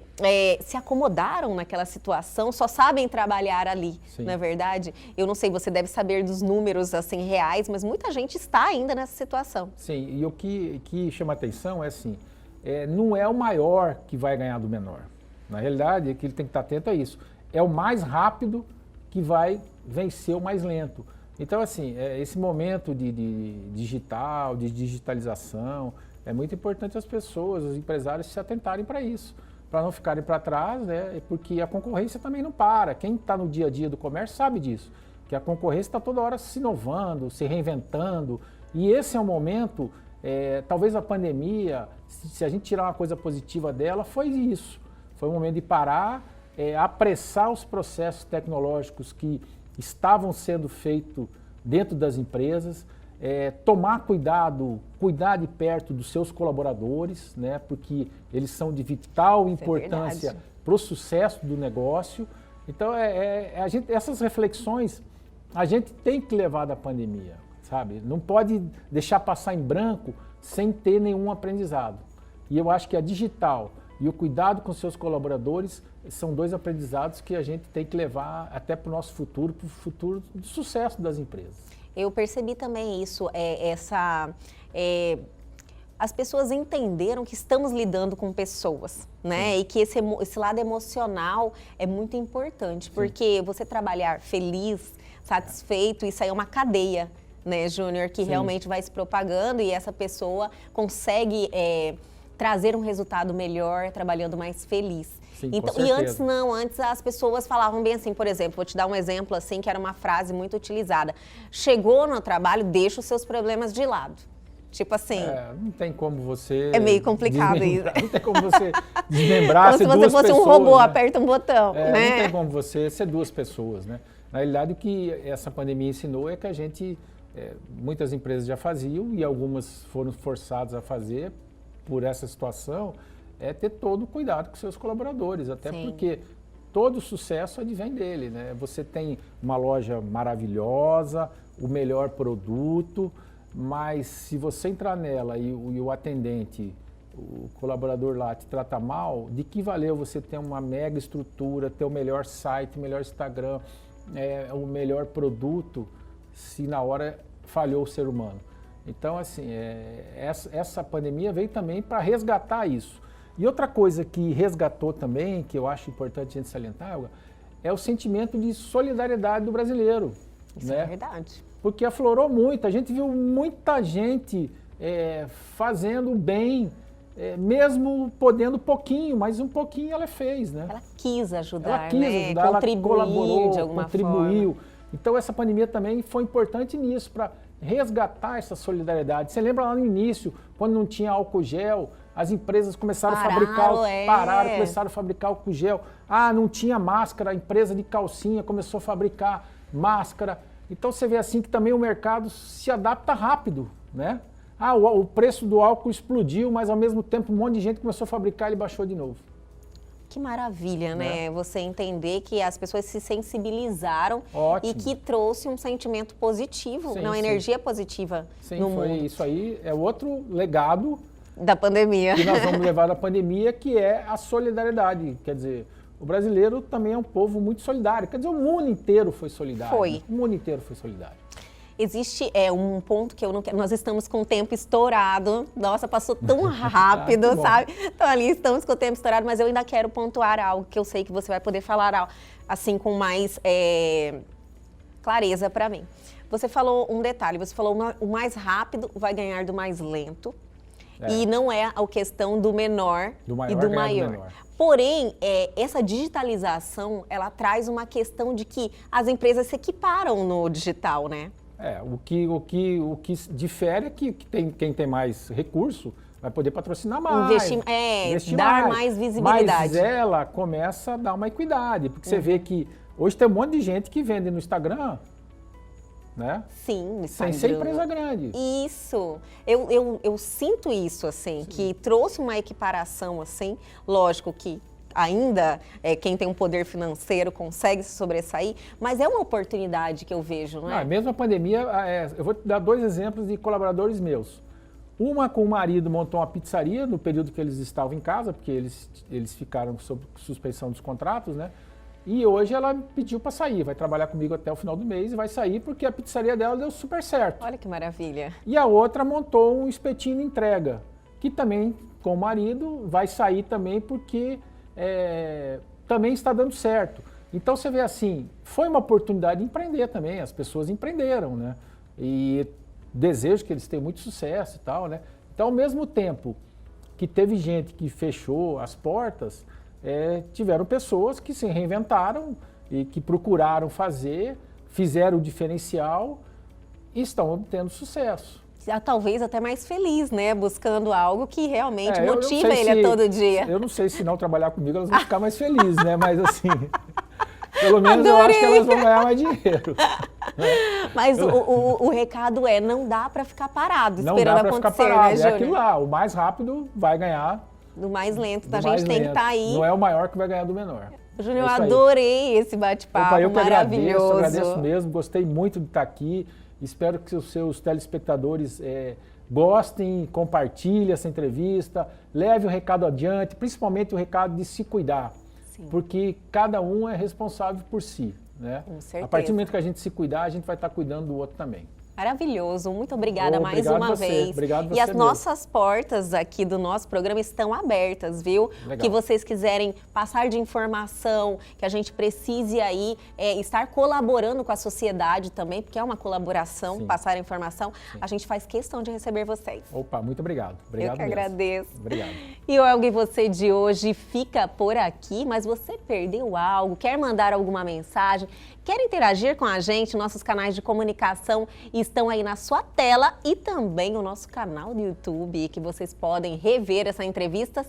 [SPEAKER 1] se acomodaram naquela situação, só sabem trabalhar ali,
[SPEAKER 3] Sim.
[SPEAKER 1] não é verdade? Eu não sei, você deve saber dos números assim reais, mas muita gente está ainda nessa situação.
[SPEAKER 3] Sim, e o que chama atenção é assim, não é o maior que vai ganhar do menor. Na realidade, que ele tem que estar atento a isso. É o mais rápido que vai vencer o mais lento. Então, assim, esse momento de digital, de digitalização, é muito importante as pessoas, os empresários se atentarem para isso, para não ficarem para trás, né? Porque a concorrência também não para. Quem está no dia a dia do comércio sabe disso, que a concorrência está toda hora se inovando, se reinventando. E esse é um momento, talvez a pandemia, se a gente tirar uma coisa positiva dela, foi isso. Foi um momento de parar, apressar os processos tecnológicos que estavam sendo feitos dentro das empresas, tomar cuidado, cuidar de perto dos seus colaboradores, né, porque eles são de vital importância para o sucesso do negócio. Então, essas reflexões a gente tem que levar da pandemia, sabe? Não pode deixar passar em branco sem ter nenhum aprendizado. E eu acho que a digital e o cuidado com seus colaboradores são dois aprendizados que a gente tem que levar até para o nosso futuro, para o futuro do sucesso das empresas.
[SPEAKER 1] Eu percebi também isso, as pessoas entenderam que estamos lidando com pessoas, né?
[SPEAKER 3] Sim.
[SPEAKER 1] E que esse lado emocional é muito importante, porque você trabalhar feliz, satisfeito, isso aí é uma cadeia, né, Júnior, que
[SPEAKER 3] Sim.
[SPEAKER 1] realmente vai se propagando e essa pessoa consegue trazer um resultado melhor, trabalhando mais feliz.
[SPEAKER 3] Sim,
[SPEAKER 1] então,
[SPEAKER 3] com
[SPEAKER 1] e
[SPEAKER 3] certeza.
[SPEAKER 1] antes as pessoas falavam bem assim, por exemplo, vou te dar um exemplo assim, que era uma frase muito utilizada. Chegou no trabalho, deixa os seus problemas de lado. Tipo assim...
[SPEAKER 3] não tem como você...
[SPEAKER 1] É meio complicado isso.
[SPEAKER 3] Não tem como você desmembrar,
[SPEAKER 1] como
[SPEAKER 3] ser
[SPEAKER 1] se você
[SPEAKER 3] duas
[SPEAKER 1] fosse
[SPEAKER 3] pessoas,
[SPEAKER 1] um robô,
[SPEAKER 3] né?
[SPEAKER 1] aperta um botão, né?
[SPEAKER 3] Não tem como você ser duas pessoas, né? Na realidade, o que essa pandemia ensinou é que a gente, muitas empresas já faziam e algumas foram forçadas a fazer por essa situação, ter todo o cuidado com seus colaboradores, até
[SPEAKER 1] Sim.
[SPEAKER 3] porque todo o sucesso advém dele, né? Você tem uma loja maravilhosa, o melhor produto, mas se você entrar nela e o atendente, o colaborador lá te trata mal, de que valeu você ter uma mega estrutura, ter o melhor site, o melhor Instagram, o melhor produto, se na hora falhou o ser humano? Então, assim, essa pandemia veio também para resgatar isso. E outra coisa que resgatou também, que eu acho importante a gente salientar, é o sentimento de solidariedade do brasileiro.
[SPEAKER 1] Isso
[SPEAKER 3] né?
[SPEAKER 1] é verdade.
[SPEAKER 3] Porque aflorou muito, a gente viu muita gente fazendo bem, mesmo podendo pouquinho, mas um pouquinho ela fez, né?
[SPEAKER 1] Ela quis ajudar,
[SPEAKER 3] Ela quis
[SPEAKER 1] né?
[SPEAKER 3] ajudar, ela colaborou,
[SPEAKER 1] de alguma
[SPEAKER 3] contribuiu.
[SPEAKER 1] forma.
[SPEAKER 3] Então essa pandemia também foi importante nisso, para resgatar essa solidariedade. Você lembra lá no início, quando não tinha álcool gel, as empresas começaram a fabricar, começaram a fabricar álcool gel. Ah, não tinha máscara, a empresa de calcinha começou a fabricar máscara. Então você vê assim que também o mercado se adapta rápido, né? Ah, o preço do álcool explodiu, mas ao mesmo tempo um monte de gente começou a fabricar e ele baixou de novo.
[SPEAKER 1] Que maravilha, né? Você entender que as pessoas se sensibilizaram
[SPEAKER 3] Ótimo.
[SPEAKER 1] e que trouxe um sentimento positivo,
[SPEAKER 3] Sim,
[SPEAKER 1] uma
[SPEAKER 3] sim.
[SPEAKER 1] energia positiva
[SPEAKER 3] Sim,
[SPEAKER 1] no
[SPEAKER 3] foi
[SPEAKER 1] mundo
[SPEAKER 3] isso aí, é outro legado
[SPEAKER 1] da pandemia.
[SPEAKER 3] que nós vamos levar da pandemia, que é a solidariedade. Quer dizer, o brasileiro também é um povo muito solidário. Quer dizer, o mundo inteiro foi solidário.
[SPEAKER 1] Foi.
[SPEAKER 3] O mundo inteiro foi solidário.
[SPEAKER 1] Existe um ponto que eu não quero. Nós estamos com o tempo estourado. Nossa, passou tão rápido,
[SPEAKER 3] Que bom.
[SPEAKER 1] sabe? Então ali estamos com o tempo estourado, mas eu ainda quero pontuar algo que eu sei que você vai poder falar assim com mais clareza para mim. Você falou um detalhe, você falou o mais rápido vai ganhar do mais lento. E não é a questão do menor e do maior. Porém, essa digitalização, ela traz uma questão de que as empresas se equiparam no digital, né?
[SPEAKER 3] O que difere é que quem tem mais recurso vai poder patrocinar mais.
[SPEAKER 1] Investir mais visibilidade.
[SPEAKER 3] Mas ela começa a dar uma equidade, porque você vê que hoje tem um monte de gente que vende no Instagram, né?
[SPEAKER 1] Sim, no Instagram.
[SPEAKER 3] Sem ser empresa grande.
[SPEAKER 1] Isso. Eu sinto isso, assim, que trouxe uma equiparação, assim, lógico que ainda quem tem um poder financeiro consegue se sobressair, mas é uma oportunidade que eu vejo, não é?
[SPEAKER 3] Mesmo a pandemia, eu vou te dar 2 exemplos de colaboradores meus. Uma com o marido montou uma pizzaria no período que eles estavam em casa, porque eles ficaram sob suspensão dos contratos, né? E hoje ela pediu para sair, vai trabalhar comigo até o final do mês e vai sair porque a pizzaria dela deu super certo.
[SPEAKER 1] Olha que maravilha.
[SPEAKER 3] E a outra montou um espetinho de entrega, que também, com o marido, vai sair também porque também está dando certo. Então você vê assim, foi uma oportunidade de empreender também, as pessoas empreenderam, né? E desejo que eles tenham muito sucesso e tal, né? Então, ao mesmo tempo que teve gente que fechou as portas, tiveram pessoas que se reinventaram e que procuraram fizeram o diferencial e estão obtendo sucesso.
[SPEAKER 1] Talvez até mais feliz, né? Buscando algo que realmente
[SPEAKER 3] eu
[SPEAKER 1] motiva ele a todo dia.
[SPEAKER 3] Eu não sei se não trabalhar comigo elas vão ficar mais felizes, né? Mas assim, pelo menos eu acho que elas vão ganhar mais dinheiro.
[SPEAKER 1] Mas o recado não dá para ficar parado
[SPEAKER 3] Não
[SPEAKER 1] esperando
[SPEAKER 3] dá pra
[SPEAKER 1] acontecer,
[SPEAKER 3] ficar parado,
[SPEAKER 1] né, Júnior?
[SPEAKER 3] aquilo lá, o mais rápido vai ganhar.
[SPEAKER 1] Do mais lento,
[SPEAKER 3] do
[SPEAKER 1] a
[SPEAKER 3] mais
[SPEAKER 1] gente tem que
[SPEAKER 3] lento.
[SPEAKER 1] estar aí.
[SPEAKER 3] Não é o maior que vai ganhar do menor.
[SPEAKER 1] Júnior, eu
[SPEAKER 3] É isso aí.
[SPEAKER 1] adorei esse bate-papo,
[SPEAKER 3] Eu que
[SPEAKER 1] maravilhoso.
[SPEAKER 3] agradeço mesmo, gostei muito de estar aqui. Espero que os seus telespectadores gostem, compartilhem essa entrevista, leve o recado adiante, principalmente o recado de se cuidar.
[SPEAKER 1] Sim.
[SPEAKER 3] Porque cada um é responsável por si, né?
[SPEAKER 1] Com certeza.
[SPEAKER 3] A partir do momento que a gente se cuidar, a gente vai estar cuidando do outro também.
[SPEAKER 1] Maravilhoso, muito obrigada mais
[SPEAKER 3] Obrigado
[SPEAKER 1] uma
[SPEAKER 3] você,
[SPEAKER 1] vez.
[SPEAKER 3] obrigado
[SPEAKER 1] E
[SPEAKER 3] você
[SPEAKER 1] as
[SPEAKER 3] mesmo.
[SPEAKER 1] nossas portas aqui do nosso programa estão abertas, viu?
[SPEAKER 3] Legal.
[SPEAKER 1] O que vocês quiserem passar de informação, que a gente precise aí estar colaborando com a sociedade também, porque é uma colaboração,
[SPEAKER 3] Sim.
[SPEAKER 1] passar informação, a gente faz questão de receber vocês.
[SPEAKER 3] Opa, muito obrigado. Obrigado
[SPEAKER 1] Eu que
[SPEAKER 3] mesmo.
[SPEAKER 1] agradeço.
[SPEAKER 3] Obrigado.
[SPEAKER 1] E o Elgo e Você de hoje fica por aqui, mas você perdeu algo, quer mandar alguma mensagem, quer interagir com a gente, nossos canais de comunicação estão aí na sua tela e também o nosso canal do YouTube, que vocês podem rever essa entrevista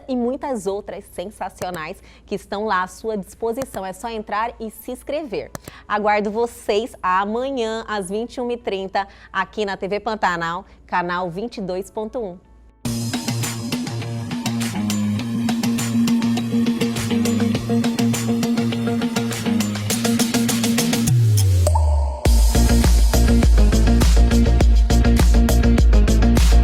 [SPEAKER 1] e muitas outras sensacionais que estão lá à sua disposição. É só entrar e se inscrever. Aguardo vocês amanhã às 21h30 aqui na TV Pantanal, canal 22.1.